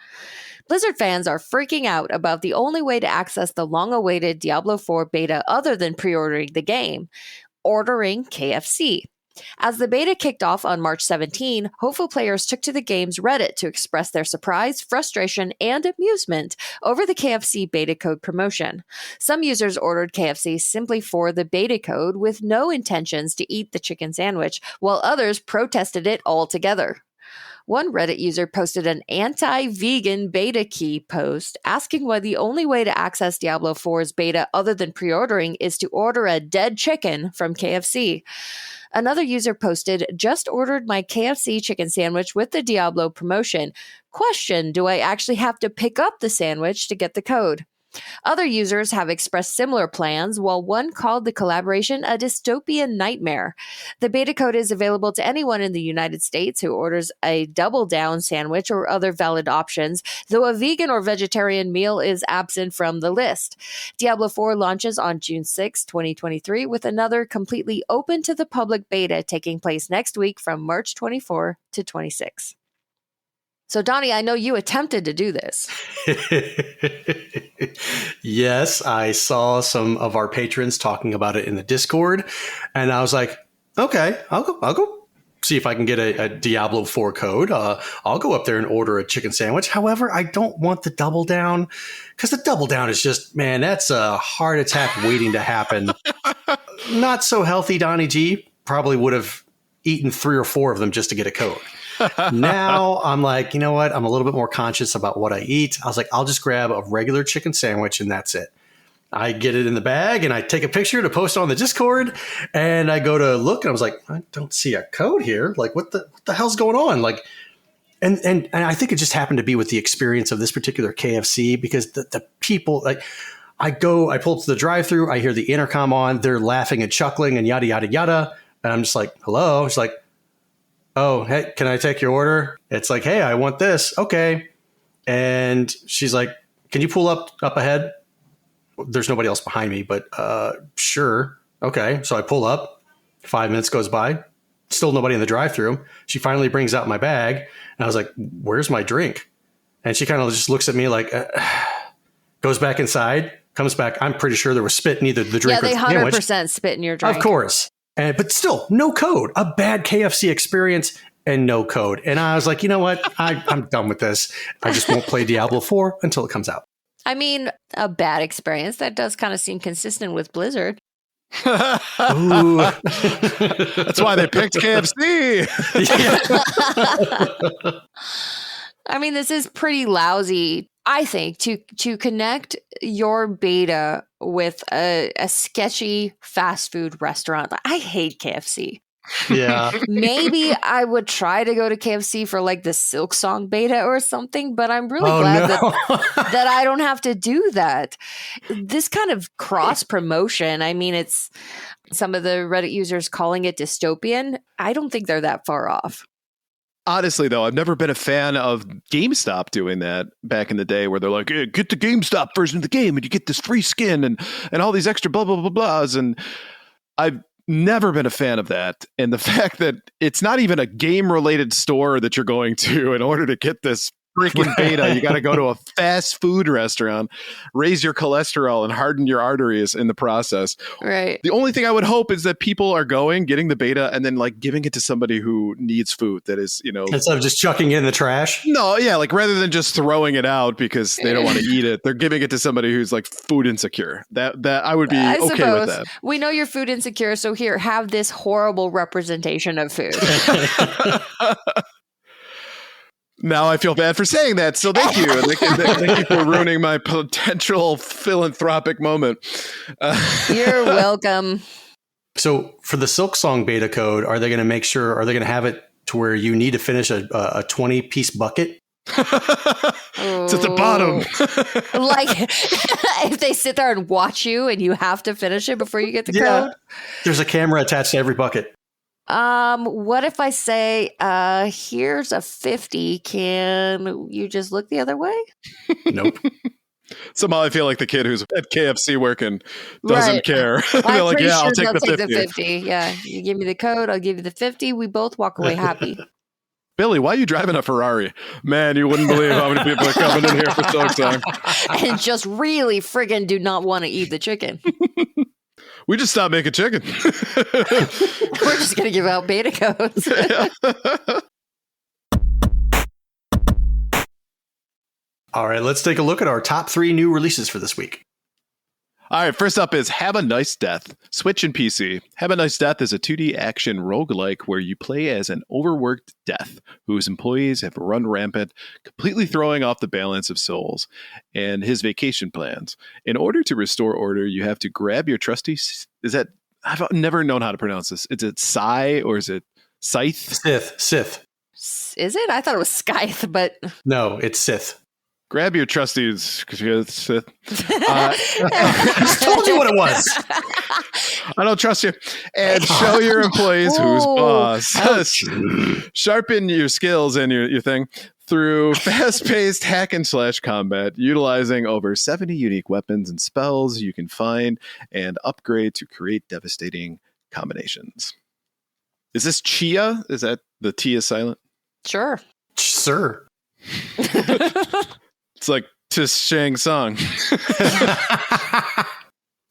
Blizzard fans are freaking out about the only way to access the long-awaited Diablo 4 beta other than pre-ordering the game, ordering KFC. As the beta kicked off on March 17, hopeful players took to the game's Reddit to express their surprise, frustration, and amusement over the KFC beta code promotion. Some users ordered KFC simply for the beta code with no intentions to eat the chicken sandwich, while others protested it altogether. One Reddit user posted an anti-vegan beta key post asking why the only way to access Diablo 4's beta other than pre-ordering is to order a dead chicken from KFC. Another user posted, just ordered my KFC chicken sandwich with the Diablo promotion. Question, do I actually have to pick up the sandwich to get the code? Other users have expressed similar plans, while one called the collaboration a dystopian nightmare. The beta code is available to anyone in the United States who orders a double down sandwich or other valid options, though a vegan or vegetarian meal is absent from the list. Diablo 4 launches on June 6, 2023, with another completely open to the public beta taking place next week from March 24 to 26. So, Donnie, I know you attempted to do this. Yes, I saw some of our patrons talking about it in the Discord, and I was like, okay, I'll go see if I can get a Diablo 4 code. I'll go up there and order a chicken sandwich. However, I don't want the double down, because the double down is just, man, that's a heart attack waiting to happen. Not so healthy, Donnie G. Probably would have eaten 3 or 4 of them just to get a code. Now I'm like, you know what? I'm a little bit more conscious about what I eat. I was like, I'll just grab a regular chicken sandwich and that's it. I get it in the bag and I take a picture to post on the Discord, and I go to look and I was like, I don't see a code here. Like, what the hell's going on? Like, and I think it just happened to be with the experience of this particular KFC, because the people, like, I pull up to the drive-thru, I hear the intercom on, they're laughing and chuckling and yada, yada, yada. And I'm just like, hello. It's like, oh, hey, can I take your order? It's like, hey, I want this. Okay. And she's like, can you pull up ahead? There's nobody else behind me, but sure. Okay. So I pull up. 5 minutes goes by. Still nobody in the drive-thru. She finally brings out my bag. And I was like, where's my drink? And she kind of just looks at me like, goes back inside, comes back. I'm pretty sure there was spit in either the drink or the sandwich. Yeah, they 100% spit in your drink. Of course. But still, no code. A bad KFC experience and no code. And I was like, you know what? I'm done with this. I just won't play Diablo 4 until it comes out. I mean, a bad experience. That does kind of seem consistent with Blizzard. Ooh. That's why they picked KFC. I mean, this is pretty lousy, I think, to connect your beta with a sketchy fast food restaurant. I hate KFC. Yeah. Maybe I would try to go to KFC for like the Silk Song beta or something, but I'm really glad that I don't have to do that. This kind of cross promotion, I mean, it's some of the Reddit users calling it dystopian. I don't think they're that far off. Honestly, though, I've never been a fan of GameStop doing that back in the day, where they're like, hey, get the GameStop version of the game and you get this free skin and all these extra blah, blah, blah, blahs. And I've never been a fan of that. And the fact that it's not even a game-related store that you're going to in order to get this freaking beta, you got to go to a fast food restaurant, raise your cholesterol and harden your arteries in the process. Right. The only thing I would hope is that people are getting the beta and then like giving it to somebody who needs food that is, you know, instead of just chucking it in the trash. No, yeah, like rather than just throwing it out because they don't want to eat it, they're giving it to somebody who's like food insecure. That I would be okay with that. We know you're food insecure, so here, have this horrible representation of food. Now I feel bad for saying that, so thank you. Thank you for ruining my potential philanthropic moment. You're welcome. So for the Silk Song beta code, are they going to have it to where you need to finish a 20-piece bucket? It's at the bottom. Like, if they sit there and watch you and you have to finish it before you get the code? There's a camera attached to every bucket. What if I say, here's a 50. Can you just look the other way? Nope. Somehow I feel like the kid who's at KFC working doesn't care. They're like, yeah, I'll take the 50. Yeah, you give me the code, I'll give you the 50. We both walk away happy. Billy, why are you driving a Ferrari? Man, you wouldn't believe how many people are coming in here for Silk Song. And just really friggin' do not want to eat the chicken. We just stopped making chicken. We're just going to give out beta codes. All right, let's take a look at our top 3 new releases for this week. All right, first up is Have a Nice Death. Switch and PC. Have a Nice Death is a 2D action roguelike where you play as an overworked death whose employees have run rampant, completely throwing off the balance of souls and his vacation plans. In order to restore order, you have to grab your trusty... I've never known how to pronounce this. Is it Sai or is it Scythe? Sith. Is it? I thought it was Scythe, but... No, it's Sith. Grab your trustees. I just told you what it was. I don't trust you. And show your employees who's Ooh, boss. ouch. Sharpen your skills and your thing through fast-paced hack and slash combat, utilizing over 70 unique weapons and spells you can find and upgrade to create devastating combinations. Is this Chia? Is that the T is silent? Sure. Sir. It's like Tis Shang Song.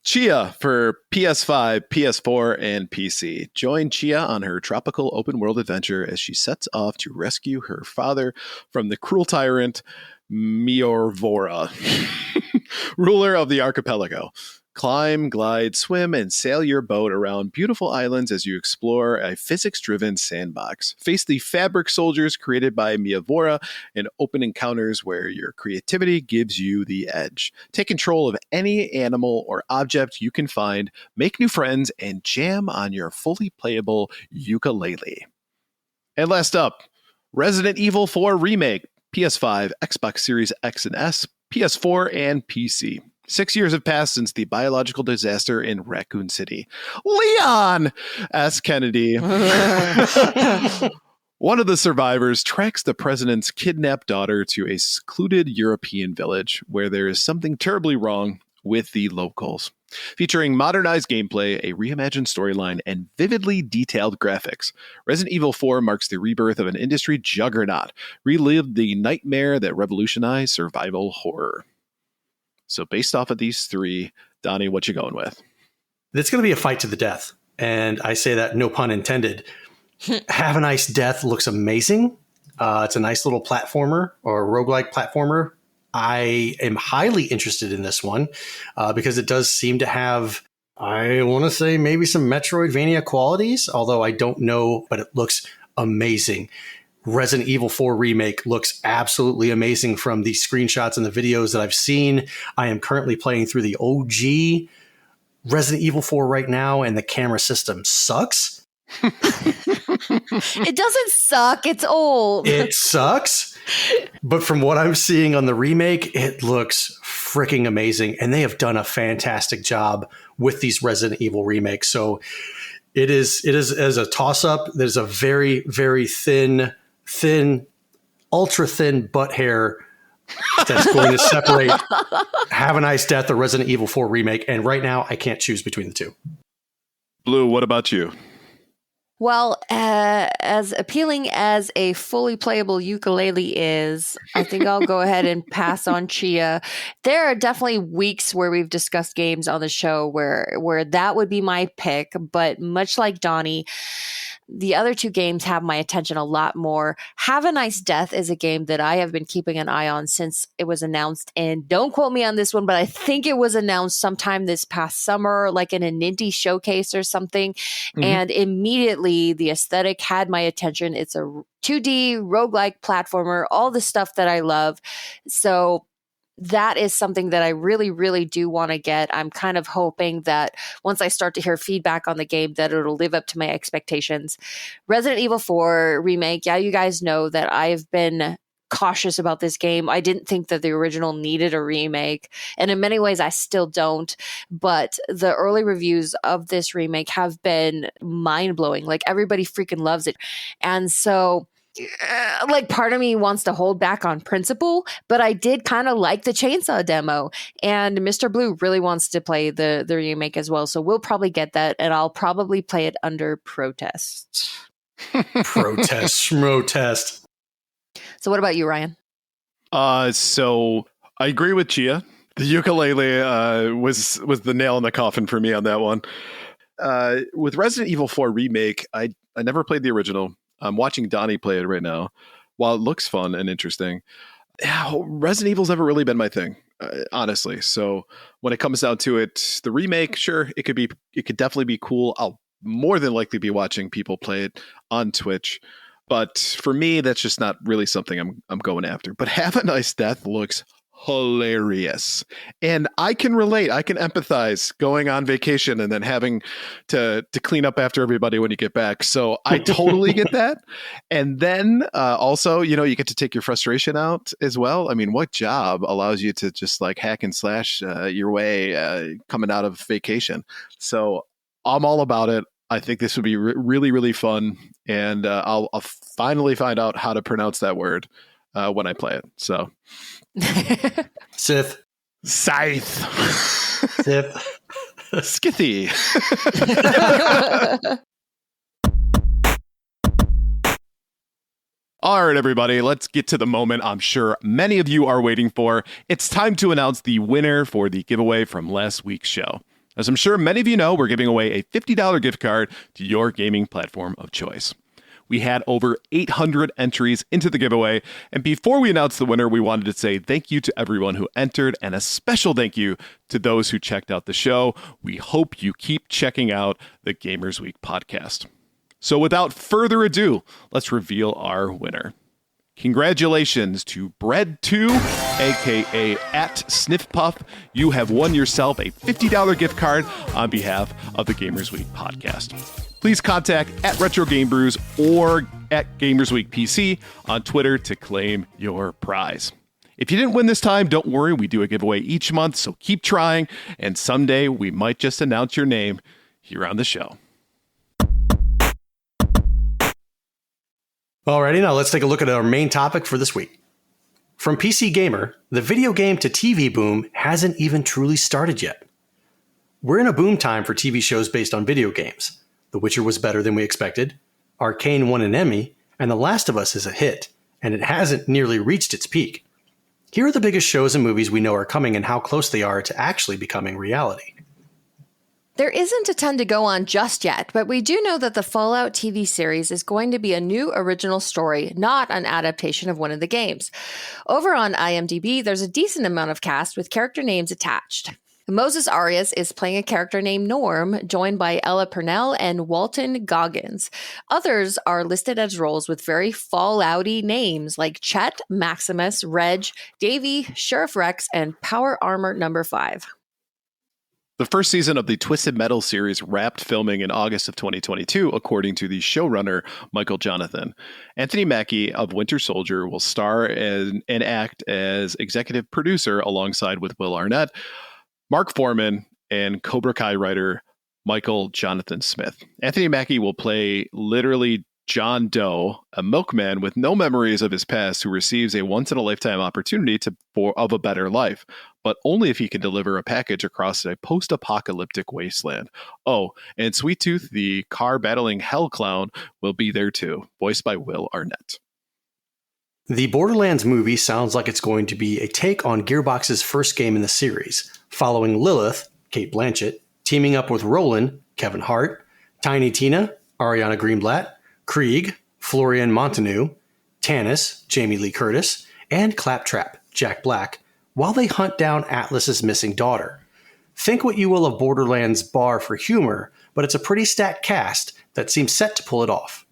Chia for PS5, PS4, and PC. Join Chia on her tropical open world adventure as she sets off to rescue her father from the cruel tyrant Miorvora, ruler of the archipelago. Climb, glide, swim, and sail your boat around beautiful islands as you explore a physics-driven sandbox. Face the fabric soldiers created by Miorvora in open encounters where your creativity gives you the edge. Take control of any animal or object you can find, make new friends, and jam on your fully playable ukulele. And last up, Resident Evil 4 Remake, PS5, Xbox Series X and S, PS4, and PC. 6 years have passed since the biological disaster in Raccoon City. Leon S. Kennedy, one of the survivors, tracks the president's kidnapped daughter to a secluded European village where there is something terribly wrong with the locals. Featuring modernized gameplay, a reimagined storyline, and vividly detailed graphics, Resident Evil 4 marks the rebirth of an industry juggernaut, relived the nightmare that revolutionized survival horror. So based off of these three, Donnie, what you going with? It's going to be a fight to the death. And I say that no pun intended. Have a Nice Death looks amazing. It's a nice little platformer or roguelike platformer. I am highly interested in this one because it does seem to have, I want to say, maybe some Metroidvania qualities, although I don't know, but it looks amazing. Resident Evil 4 Remake looks absolutely amazing from the screenshots and the videos that I've seen. I am currently playing through the OG Resident Evil 4 right now, and the camera system sucks. It doesn't suck. It's old. It sucks. But from what I'm seeing on the remake, it looks freaking amazing. And they have done a fantastic job with these Resident Evil remakes. So it is as a toss-up. There's a very, very thin, ultra thin butt hair that's going to separate Have a Nice Death or Resident Evil 4 Remake. And right now, I can't choose between the two. Blue, what about you? Well, as appealing as a fully playable ukulele is, I think I'll go ahead and pass on Chia. There are definitely weeks where we've discussed games on the show where that would be my pick, but much like Donnie, the other two games have my attention a lot more. Have a Nice Death is a game that I have been keeping an eye on since it was announced. And don't quote me on this one, but I think it was announced sometime this past summer, like in a Ninty showcase or something. Mm-hmm. And immediately the aesthetic had my attention. It's a 2D roguelike platformer, all the stuff that I love. So that is something that I really, really do want to get. I'm kind of hoping that once I start to hear feedback on the game, that it'll live up to my expectations. Resident Evil 4 Remake. Yeah, you guys know that I've been cautious about this game. I didn't think that the original needed a remake. And in many ways, I still don't. But the early reviews of this remake have been mind-blowing. Like, everybody freaking loves it. And so like, part of me wants to hold back on principle, but I did kind of like the chainsaw demo, and Mr. Blue really wants to play the remake as well. So we'll probably get that, and I'll probably play it under protest. Protest. So what about you, Ryan? So I agree with Chia. The ukulele was the nail in the coffin for me on that one. With Resident Evil 4 Remake, I never played the original. I'm watching Donnie play it right now. While it looks fun and interesting, Resident Evil's never really been my thing, honestly. So when it comes down to it, the remake, sure, it could definitely be cool. I'll more than likely be watching people play it on Twitch. But for me, that's just not really something I'm going after. But Have a Nice Death looks hilarious. And I can relate. I can empathize going on vacation and then having to clean up after everybody when you get back. So I totally get that. And then also, you get to take your frustration out as well. I mean, what job allows you to just like hack and slash your way coming out of vacation? So I'm all about it. I think this would be really, really fun. And I'll finally find out how to pronounce that word when I play it. So Sith. Scythe. Sith. Skithy. All right, everybody, let's get to the moment I'm sure many of you are waiting for. It's time to announce the winner for the giveaway from last week's show. As I'm sure many of you know, we're giving away a $50 gift card to your gaming platform of choice. We had over 800 entries into the giveaway, and before we announce the winner, we wanted to say thank you to everyone who entered, and a special thank you to those who checked out the show. We hope you keep checking out the Gamers Week podcast. So without further ado, let's reveal our winner. Congratulations to Bread2, aka @SniffPuff. You have won yourself a $50 gift card on behalf of the Gamers Week podcast. Please contact @RetroGameBrews or @GamersWeekPC on Twitter to claim your prize. If you didn't win this time, don't worry. We do a giveaway each month, so keep trying, and someday we might just announce your name here on the show. Alrighty, now let's take a look at our main topic for this week. From PC Gamer, the video game to TV boom hasn't even truly started yet. We're in a boom time for TV shows based on video games. The Witcher was better than we expected, Arcane won an Emmy, and The Last of Us is a hit, and it hasn't nearly reached its peak. Here are the biggest shows and movies we know are coming and how close they are to actually becoming reality. There isn't a ton to go on just yet, but we do know that the Fallout TV series is going to be a new original story, not an adaptation of one of the games. Over on IMDb, there's a decent amount of cast with character names attached. Moses Arias is playing a character named Norm, joined by Ella Purnell and Walton Goggins. Others are listed as roles with very Fallouty names like Chet, Maximus, Reg, Davey, Sheriff Rex, and Power Armor No. 5. The first season of the Twisted Metal series wrapped filming in August of 2022, according to the showrunner, Michael Jonathan. Anthony Mackie of Winter Soldier will star and act as executive producer alongside with Will Arnett, Mark Foreman, and Cobra Kai writer Michael Jonathan Smith. Anthony Mackie will play literally John Doe, a milkman with no memories of his past who receives a once-in-a-lifetime opportunity of a better life, but only if he can deliver a package across a post-apocalyptic wasteland. Oh, and Sweet Tooth, the car-battling hell clown, will be there too, voiced by Will Arnett. The Borderlands movie sounds like it's going to be a take on Gearbox's first game in the series, following Lilith, Cate Blanchett, teaming up with Roland, Kevin Hart, Tiny Tina, Ariana Greenblatt, Krieg, Florian Montagu, Tanis, Jamie Lee Curtis, and Claptrap, Jack Black, while they hunt down Atlas's missing daughter. Think what you will of Borderlands' bar for humor, but it's a pretty stacked cast that seems set to pull it off.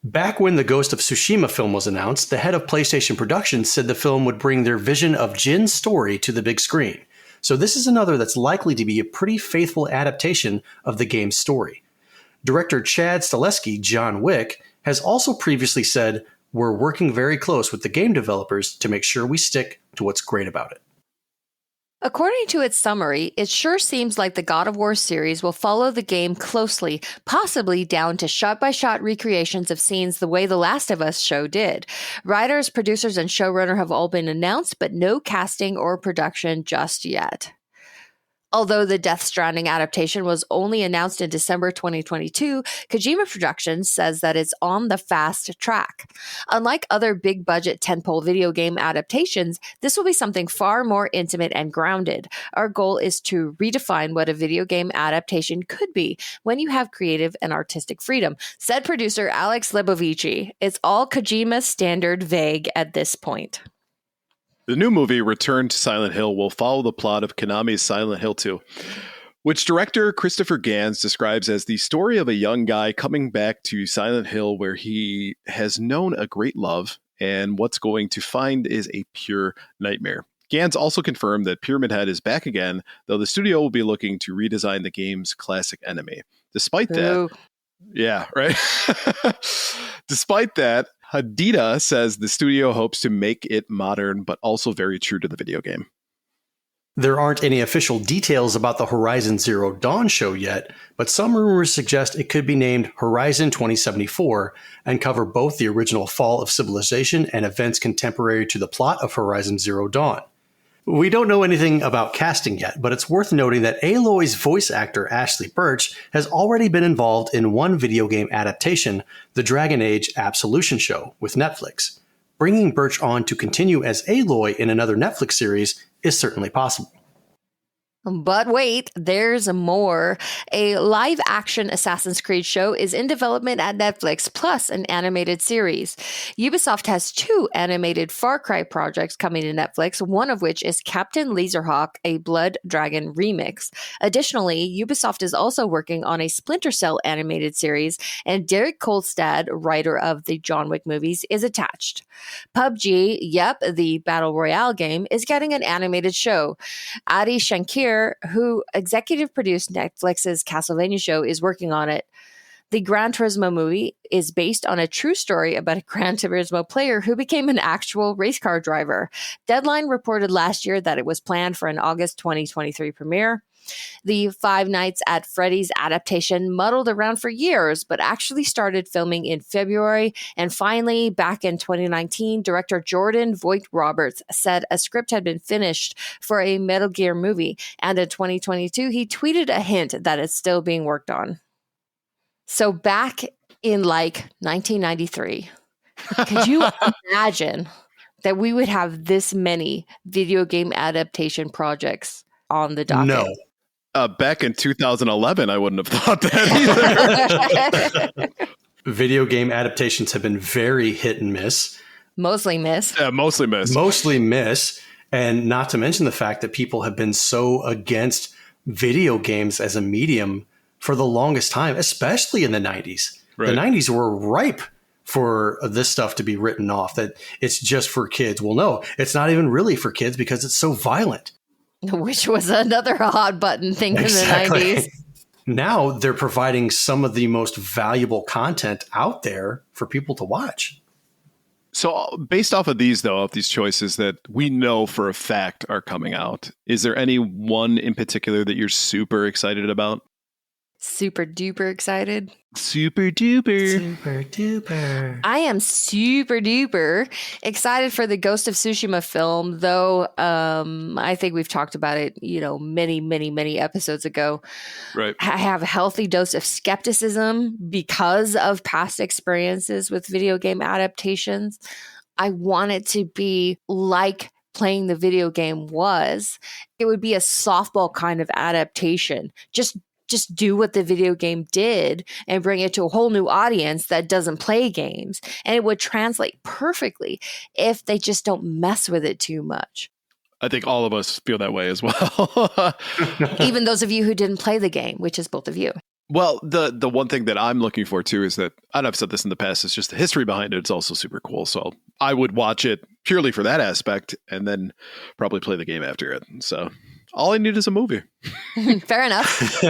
Back when the Ghost of Tsushima film was announced, the head of PlayStation Productions said the film would bring their vision of Jin's story to the big screen. So this is another that's likely to be a pretty faithful adaptation of the game's story. Director Chad Stahelski, John Wick, has also previously said, "We're working very close with the game developers to make sure we stick to what's great about it." According to its summary, it sure seems like the God of War series will follow the game closely, possibly down to shot-by-shot recreations of scenes the way The Last of Us show did. Writers, producers, and showrunner have all been announced, but no casting or production just yet. Although the Death Stranding adaptation was only announced in December 2022, Kojima Productions says that it's on the fast track. Unlike other big-budget tentpole video game adaptations, this will be something far more intimate and grounded. Our goal is to redefine what a video game adaptation could be when you have creative and artistic freedom, said producer Alex Lebovici. It's all Kojima standard vague at this point. The new movie, Return to Silent Hill, will follow the plot of Konami's Silent Hill 2, which director Christopher Gans describes as the story of a young guy coming back to Silent Hill where he has known a great love, and what's going to find is a pure nightmare. Gans also confirmed that Pyramid Head is back again, though the studio will be looking to redesign the game's classic enemy. Despite that, yeah, right. Despite that, Hadida says the studio hopes to make it modern, but also very true to the video game. There aren't any official details about the Horizon Zero Dawn show yet, but some rumors suggest it could be named Horizon 2074 and cover both the original fall of civilization and events contemporary to the plot of Horizon Zero Dawn. We don't know anything about casting yet, but it's worth noting that Aloy's voice actor Ashley Birch has already been involved in one video game adaptation, the Dragon Age Absolution show, with Netflix. Bringing Birch on to continue as Aloy in another Netflix series is certainly possible. But wait, there's more. A live-action Assassin's Creed show is in development at Netflix, plus an animated series. Ubisoft has 2 animated Far Cry projects coming to Netflix, one of which is Captain Laserhawk, a Blood Dragon remix. Additionally, Ubisoft is also working on a Splinter Cell animated series, and Derek Kolstad, writer of the John Wick movies, is attached. PUBG, yep, the Battle Royale game, is getting an animated show. Adi Shankar, who executive produced Netflix's Castlevania show, is working on it. The Gran Turismo movie is based on a true story about a Gran Turismo player who became an actual race car driver. Deadline reported last year that it was planned for an August 2023 premiere. The Five Nights at Freddy's adaptation muddled around for years, but actually started filming in February. And finally, back in 2019, director Jordan Vogt-Roberts said a script had been finished for a Metal Gear movie. And in 2022, he tweeted a hint that it's still being worked on. So back in 1993, could you imagine that we would have this many video game adaptation projects on the docket? No. Back in 2011, I wouldn't have thought that either. Video game adaptations have been very hit and miss. Mostly miss. Yeah, mostly miss. Mostly miss. And not to mention the fact that people have been so against video games as a medium for the longest time, especially in the 90s. Right. The 90s were ripe for this stuff to be written off, that it's just for kids. Well, no, it's not even really for kids because it's so violent. Which was another hot button thing in the 90s. Now they're providing some of the most valuable content out there for people to watch. So based off of these, though, of these choices that we know for a fact are coming out, is there any one in particular that you're super excited about? Super duper excited. Super duper. Super duper. I am super duper excited for the Ghost of Tsushima film, though I think we've talked about it, many episodes ago. Right. I have a healthy dose of skepticism because of past experiences with video game adaptations. I want it to be like playing the video game was. It would be a softball kind of adaptation. Just do what the video game did and bring it to a whole new audience that doesn't play games. And it would translate perfectly if they just don't mess with it too much. I think all of us feel that way as well. Even those of you who didn't play the game, which is both of you. Well, the one thing that I'm looking for too is that, and I've said this in the past, is just the history behind it. It's also super cool. So I would watch it purely for that aspect and then probably play the game after it. So all I need is a movie. Fair enough.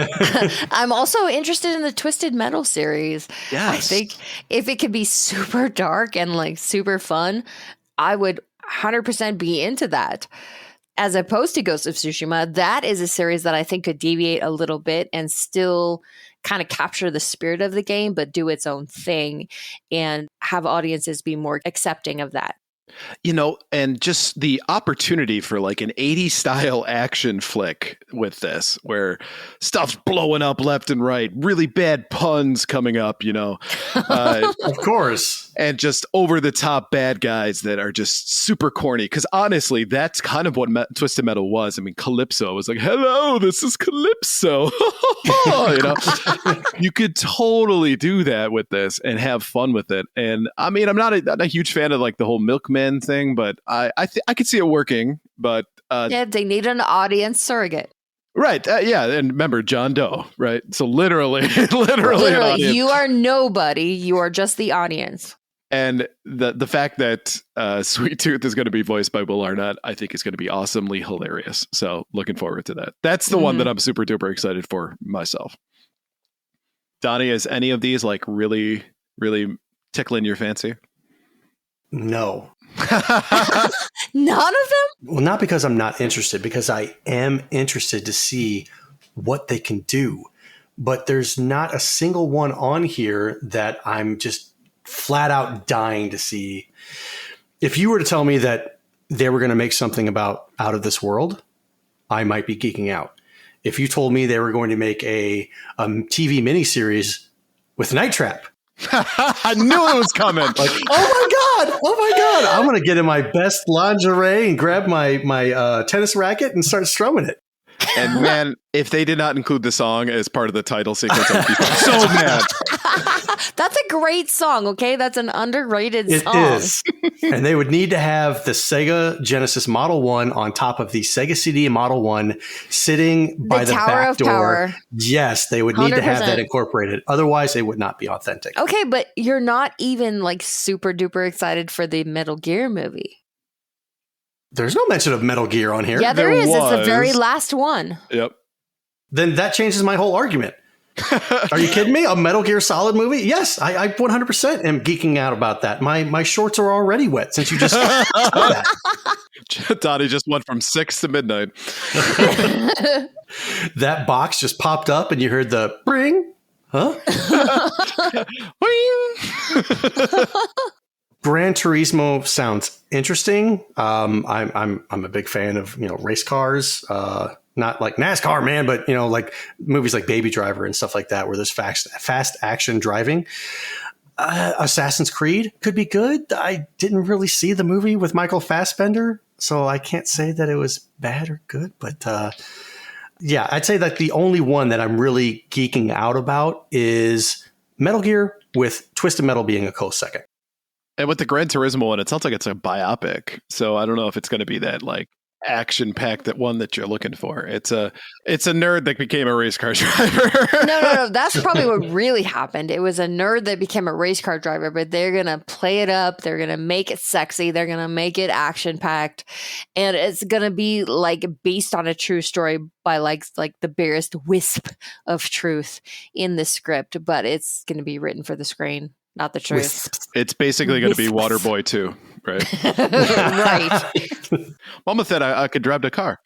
I'm also interested in the Twisted Metal series. Yes. I think if it could be super dark and super fun, I would 100% be into that. As opposed to Ghost of Tsushima, that is a series that I think could deviate a little bit and still kind of capture the spirit of the game, but do its own thing and have audiences be more accepting of that. And just the opportunity for an 80s style action flick with this, where stuff's blowing up left and right, really bad puns coming up, Of course. And just over the top bad guys that are just super corny. Because honestly, that's kind of what Twisted Metal was. I mean, Calypso was like, hello, this is Calypso. You could totally do that with this and have fun with it. And I mean, I'm not a huge fan of the whole milkman thing, but I could see it working. But they need an audience surrogate. Right. Yeah. And remember, John Doe, right? So literally, an audience. You are nobody. You are just the audience. And the fact that Sweet Tooth is going to be voiced by Will Arnett, I think is going to be awesomely hilarious. So looking forward to that. That's the one that I'm super duper excited for myself. Donnie, is any of these like really, really tickling your fancy? No. None of them? Well, not because I'm not interested, because I am interested to see what they can do. But there's not a single one on here that I'm just flat out dying to see. If you were to tell me that they were going to make something about Out of This World, I might be geeking out. If you told me they were going to make a TV miniseries with Night Trap, I knew it was coming. like, oh my God, I'm going to get in my best lingerie and grab my tennis racket and start strumming it. And man, if they did not include the song as part of the title sequence, I'd be so mad. That's a great song, okay? That's an underrated It song. is. And they would need to have the Sega Genesis Model 1 on top of the Sega CD Model 1 sitting by the Tower back of door. Power. Yes, they would need to have 100%. that incorporated. Otherwise, they would not be authentic. Okay, but you're not even like super duper excited for the Metal Gear movie. There's no mention of Metal Gear on here. Yeah, there There is. It's the was. very last one. Yep. Then that changes my whole argument. Are you kidding me? A Metal Gear Solid movie? Yes, I 100% am geeking out about that. My shorts are already wet since you just said that. Donnie just went from 6 to midnight. That box just popped up and you heard the bring. Huh? Gran Turismo sounds interesting. I'm a big fan of race cars. Not like NASCAR, man, but like movies like Baby Driver and stuff like that, where there's fast action driving. Assassin's Creed could be good. I didn't really see the movie with Michael Fassbender, so I can't say that it was bad or good. But yeah, I'd say that the only one that I'm really geeking out about is Metal Gear, with Twisted Metal being a close second. And with the Gran Turismo one, it sounds like it's a biopic. So I don't know if it's going to be that like action-packed that one that you're looking for. It's a nerd that became a race car driver. No. That's probably what really happened. It was a nerd that became a race car driver, but they're going to play it up. They're going to make it sexy. They're going to make it action-packed. And it's going to be like based on a true story by like the barest wisp of truth in the script, but it's going to be written for the screen. Not the truth. It's basically going to be Waterboy 2, right? Right. Mama said I could drive the car.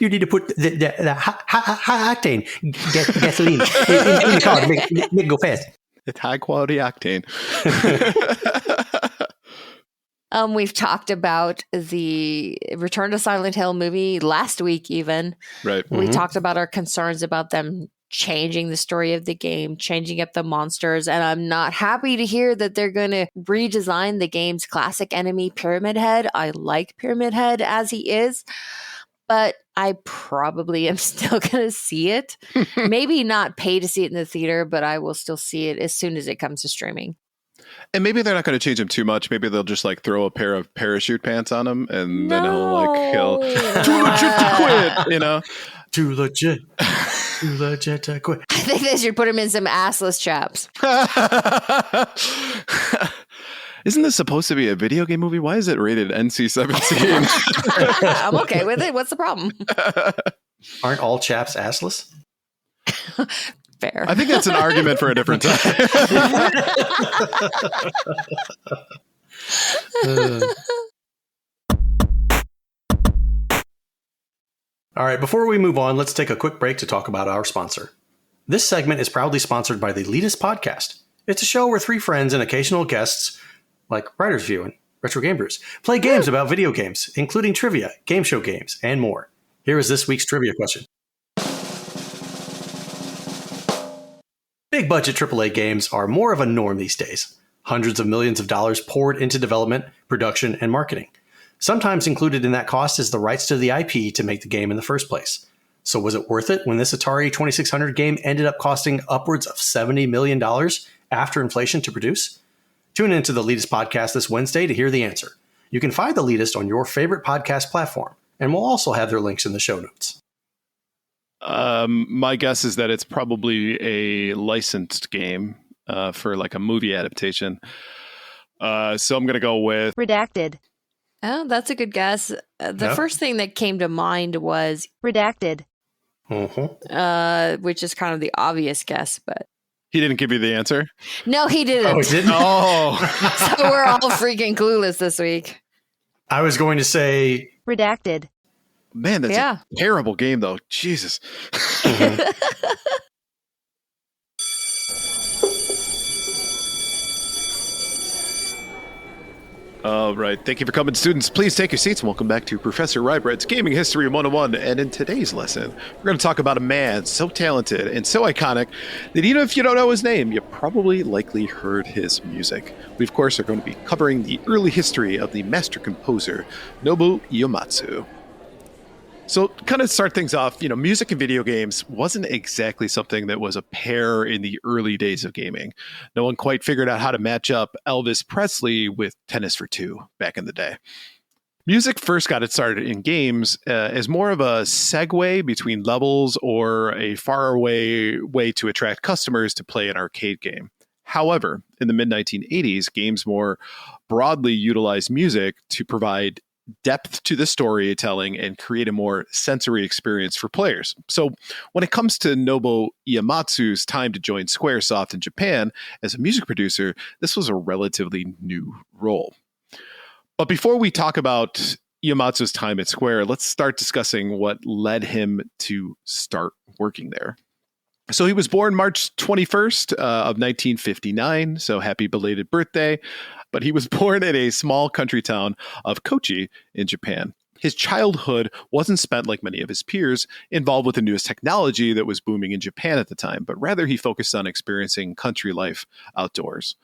You need to put the high octane gasoline in the car to make it go fast. It's high quality octane. We've talked about the Return to Silent Hill movie last week even. Right. We talked about our concerns about them changing the story of the game, changing up the monsters, and I'm not happy to hear that they're going to redesign the game's classic enemy, Pyramid Head. I like Pyramid Head as he is, but I probably am still going to see it. Maybe not pay to see it in the theater, but I will still see it as soon as it comes to streaming. And maybe they're not going to change him too much. Maybe they'll just like throw a pair of parachute pants on him, and then he'll too legit to quit, Too legit. Too legit to quit. I think they should put him in some assless chaps. Isn't this supposed to be a video game movie? Why is it rated NC-17? I'm okay with it. What's the problem? Aren't all chaps assless? Fair. I think that's an argument for a different time. All right, before we move on, let's take a quick break to talk about our sponsor. This segment is proudly sponsored by the Elitist Podcast. It's a show where three friends and occasional guests, like Writer's View and Retro Game Brews, play games about video games, including trivia, game show games, and more. Here is this week's trivia question. Big budget AAA games are more of a norm these days. Hundreds of millions of dollars poured into development, production, and marketing. Sometimes included in that cost is the rights to the IP to make the game in the first place. So was it worth it when this Atari 2600 game ended up costing upwards of $70 million after inflation to produce? Tune into the Elitist Podcast this Wednesday to hear the answer. You can find the Elitist on your favorite podcast platform, and we'll also have their links in the show notes. My guess is that it's probably a licensed game. for like a movie adaptation. So I'm going to go with Redacted. Oh, that's a good guess. The first thing that came to mind was Redacted. which is kind of the obvious guess, but he didn't give you the answer. no, he didn't. Oh, he didn't? Oh, So we're all freaking clueless this week. I was going to say Redacted. man, that's Yeah. a terrible game, though. Jesus. All right. Thank you for coming, students. Please take your seats and welcome back to Professor Rybread's Gaming History 101. And in today's lesson, we're going to talk about a man so talented and so iconic that even if you don't know his name, you probably likely heard his music. We, of course, are going to be covering the early history of the master composer, Nobuo Uematsu. So, kind of start things off, music in video games wasn't exactly something that was a pair in the early days of gaming. No one quite figured out how to match up Elvis Presley with Tennis for Two back in the day. Music first got it started in games as more of a segue between levels or a faraway way to attract customers to play an arcade game. However, in the mid-1980s, games more broadly utilized music to provide depth to the storytelling and create a more sensory experience for players. So when it comes to Nobuo Uematsu's time to join Squaresoft in Japan as a music producer, this was a relatively new role. But before we talk about Uematsu's time at Square, let's start discussing what led him to start working there. So he was born March 21st of 1959, so happy belated birthday. But he was born in a small country town of Kochi in Japan. His childhood wasn't spent like many of his peers, involved with the newest technology that was booming in Japan at the time, but rather he focused on experiencing country life outdoors.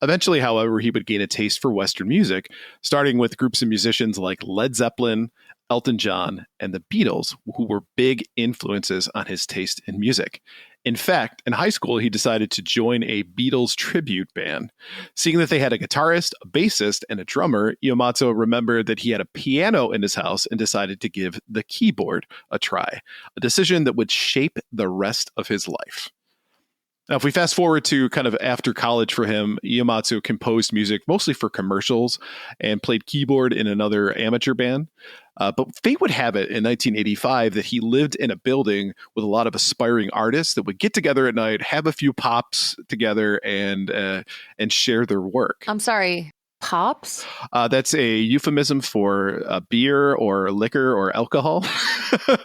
Eventually, however, he would gain a taste for Western music, starting with groups of musicians like Led Zeppelin, Elton John, and the Beatles, who were big influences on his taste in music. In fact, in high school, he decided to join a Beatles tribute band. Seeing that they had a guitarist, a bassist, and a drummer, Uematsu remembered that he had a piano in his house and decided to give the keyboard a try, a decision that would shape the rest of his life. Now, if we fast forward to kind of after college for him, Uematsu composed music mostly for commercials and played keyboard in another amateur band. But fate would have it in 1985 that he lived in a building with a lot of aspiring artists that would get together at night, have a few pops together, and share their work. I'm sorry, pops? That's a euphemism for beer or liquor or alcohol.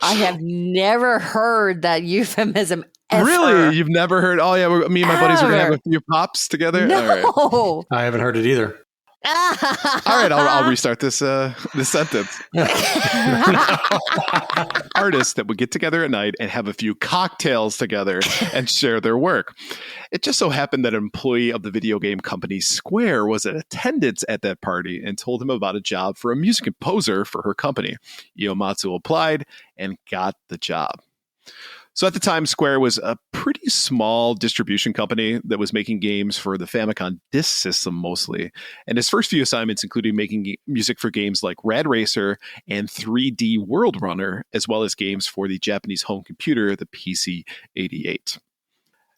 I have never heard that euphemism ever. Really? You've never heard? Oh, yeah, me and my buddies were going to have a few pops together? No. All right. I haven't heard it either. All right, I'll restart this sentence. Artists that would get together at night and have a few cocktails together and share their work. It just so happened that an employee of the video game company Square was in attendance at that party and told him about a job for a music composer for her company. Uematsu applied and got the job. So at the time, Square was a pretty small distribution company that was making games for the Famicom disk system mostly. And his first few assignments included making music for games like Rad Racer and 3D World Runner, as well as games for the Japanese home computer, the PC-88.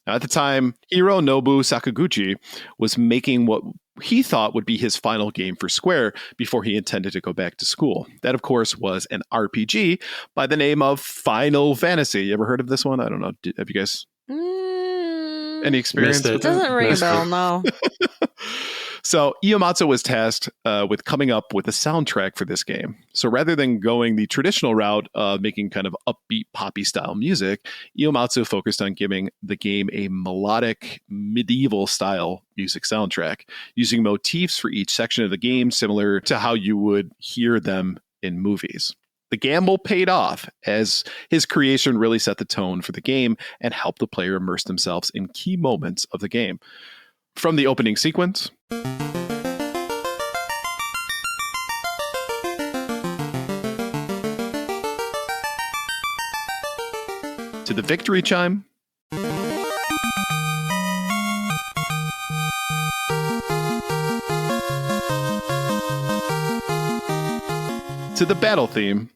Now, at the time, Hironobu Sakaguchi was making what he thought would be his final game for Square before he intended to go back to school. That, of course, was an RPG by the name of Final Fantasy. You ever heard of this one? I don't know. Have you guys any experience with Missed it. It doesn't ring a Missed bell, it. no. So Uematsu was tasked with coming up with a soundtrack for this game. So rather than going the traditional route of making kind of upbeat poppy style music, Uematsu focused on giving the game a melodic medieval style music soundtrack, using motifs for each section of the game similar to how you would hear them in movies. The gamble paid off, as his creation really set the tone for the game and helped the player immerse themselves in key moments of the game. From the opening sequence to the victory chime to the battle theme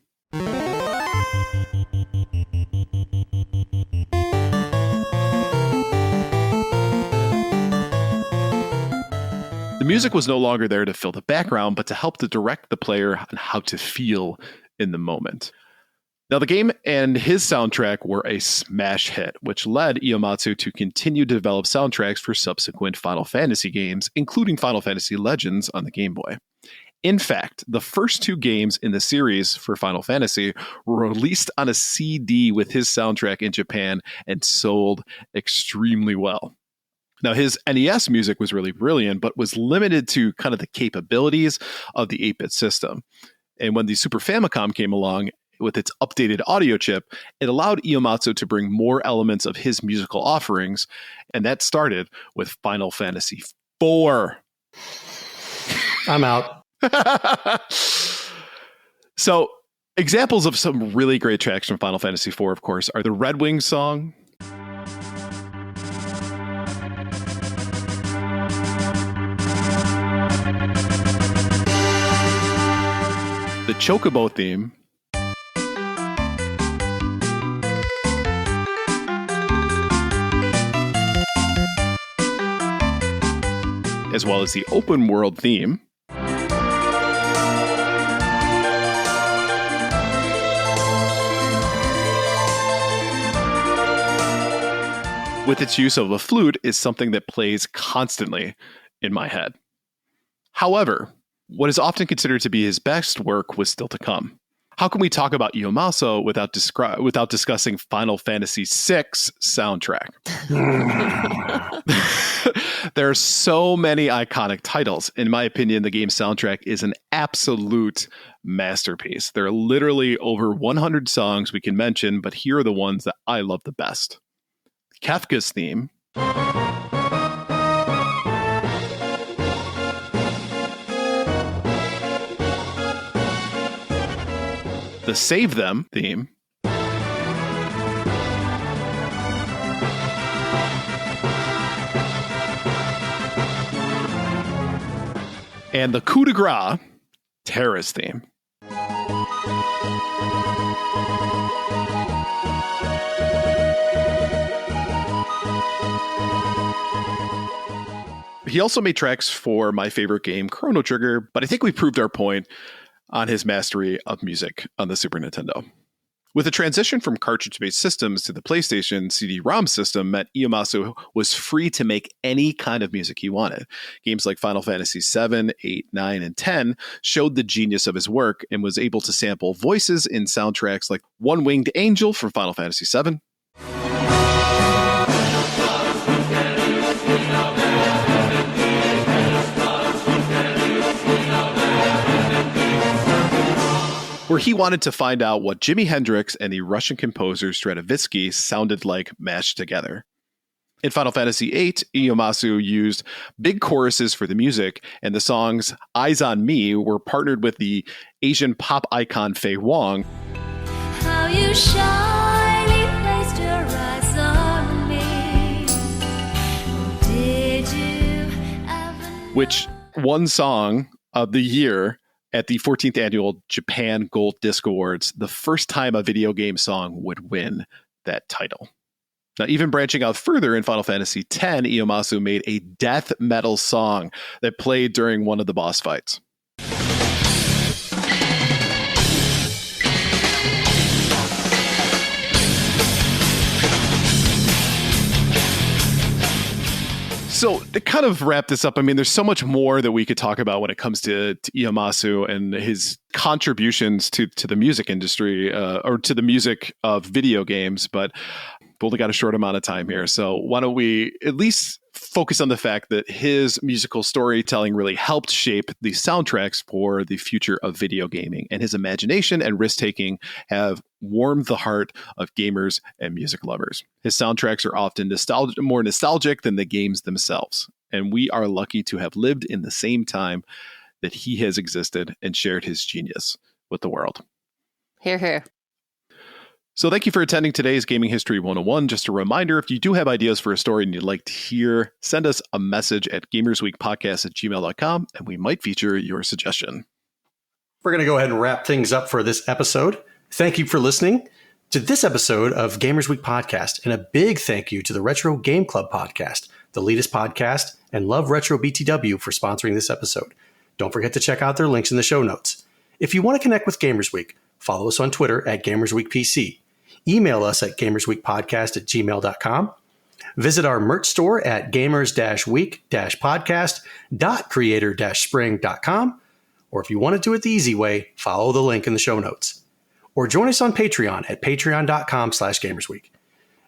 music was no longer there to fill the background, but to help to direct the player on how to feel in the moment. Now, the game and his soundtrack were a smash hit, which led Ieyamatsu to continue to develop soundtracks for subsequent Final Fantasy games, including Final Fantasy Legends on the Game Boy. In fact, the first 2 games in the series for Final Fantasy were released on a CD with his soundtrack in Japan and sold extremely well. Now, his NES music was really brilliant, but was limited to kind of the capabilities of the 8-bit system. And when the Super Famicom came along, with its updated audio chip, it allowed Ieyamatsu to bring more elements of his musical offerings, and that started with Final Fantasy IV. I'm out. So, examples of some really great tracks from Final Fantasy IV, of course, are the Red Wings song, the Chocobo theme, as well as the open world theme, with its use of a flute, is something that plays constantly in my head. However, what is often considered to be his best work was still to come. How can we talk about Ieyamatsu without discussing Final Fantasy VI soundtrack? There are so many iconic titles. In my opinion, the game's soundtrack is an absolute masterpiece. There are literally over 100 songs we can mention, but here are the ones that I love the best. Kefka's theme, the Save Them theme, and the coup de grace Terrace theme. He also made tracks for my favorite game, Chrono Trigger, but I think we proved our point on his mastery of music on the Super Nintendo. With the transition from cartridge-based systems to the PlayStation CD-ROM system meant Ieyamatsu was free to make any kind of music he wanted. Games like Final Fantasy VII, 8, 9, and 10 showed the genius of his work and was able to sample voices in soundtracks like One Winged Angel from Final Fantasy VII, where he wanted to find out what Jimi Hendrix and the Russian composer Stravinsky sounded like mashed together. In Final Fantasy VIII, Ieyamatsu used big choruses for the music, and the songs Eyes on Me were partnered with the Asian pop icon Faye Wong, How you shyly placed your eyes on me. Did you ever which won Song of the Year at the 14th Annual Japan Gold Disc Awards, the first time a video game song would win that title. Now, even branching out further in Final Fantasy X, Ieyamatsu made a death metal song that played during one of the boss fights. So to kind of wrap this up, I mean, there's so much more that we could talk about when it comes to Ieyamatsu and his contributions to the music industry or to the music of video games, but we've only got a short amount of time here. So why don't we at least focus on the fact that his musical storytelling really helped shape the soundtracks for the future of video gaming, and his imagination and risk-taking have warmed the heart of gamers and music lovers. His soundtracks are often more nostalgic than the games themselves, and we are lucky to have lived in the same time that he has existed and shared his genius with the world. Hear, hear. So thank you for attending today's Gaming History 101. Just a reminder, if you do have ideas for a story and you'd like to hear, send us a message at gamersweekpodcast@gmail.com, and we might feature your suggestion. We're going to go ahead and wrap things up for this episode. Thank you for listening to this episode of Gamers Week Podcast, and a big thank you to the Retro Game Club podcast, the latest podcast and Love Retro BTW for sponsoring this episode. Don't forget to check out their links in the show notes. If you want to connect with Gamers Week, follow us on Twitter at GamersWeekPC. Email us at gamersweekpodcast@gmail.com. Visit our merch store at gamers-week-podcast.creator-spring.com. Or if you want to do it the easy way, follow the link in the show notes. Or join us on Patreon at patreon.com/gamersweek.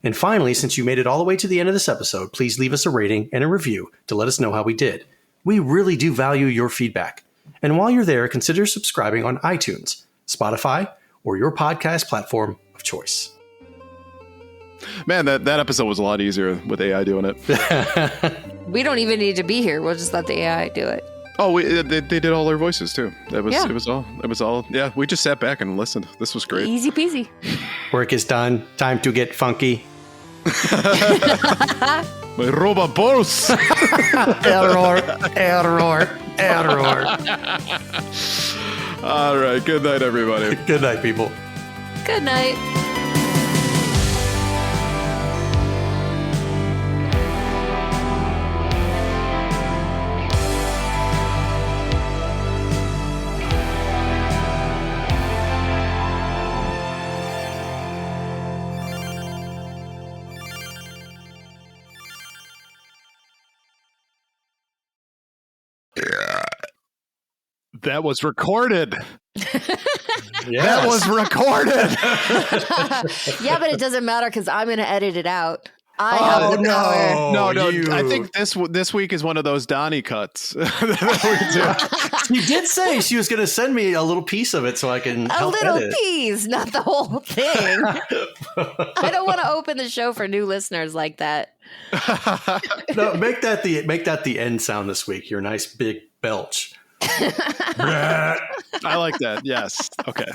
And finally, since you made it all the way to the end of this episode, please leave us a rating and a review to let us know how we did. We really do value your feedback. And while you're there, consider subscribing on iTunes, Spotify, or your podcast platform of choice. Man, that episode was a lot easier with AI doing it. We don't even need to be here. We'll just let the AI do it. Oh, they did all their voices too. It was all. Yeah, we just sat back and listened. This was great. Easy peasy. Work is done. Time to get funky. My robot boss. Error. All right. Good night, everybody. Good night, people. Good night. That was recorded. Yes. That was recorded. Yeah, but it doesn't matter because I'm going to edit it out. I have the power. No, you. I think this week is one of those Donnie cuts. She did say she was going to send me a little piece of it so I can A help little edit. piece, not the whole thing. I don't want to open the show for new listeners like that. No, make that the end sound this week. Your nice big belch. I like that. Yes. Okay.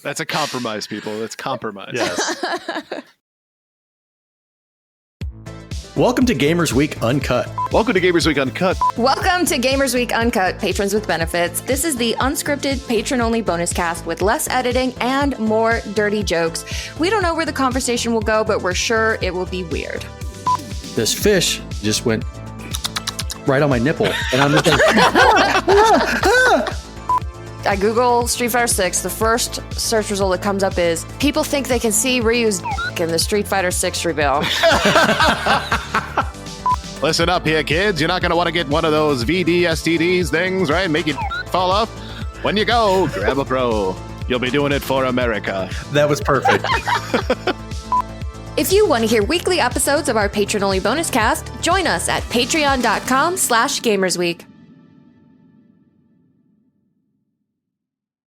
That's a compromise, people. That's compromise. Yes. Welcome to Gamers Week Uncut. Welcome to Gamers Week Uncut. Welcome to Gamers Week Uncut, patrons with benefits. This is the unscripted, patron-only bonus cast with less editing and more dirty jokes. We don't know where the conversation will go, but we're sure it will be weird. This fish just went right on my nipple, and I'm just like, I Google Street Fighter 6. The first search result that comes up is people think they can see Ryu's dick in the Street Fighter 6 reveal. Listen up here, kids. You're not going to want to get one of those VDSTDs things, right? Make it fall off. When you go, grab a pro. You'll be doing it for America. that was perfect. If you want to hear weekly episodes of our patron-only bonus cast, join us at patreon.com/gamersweek.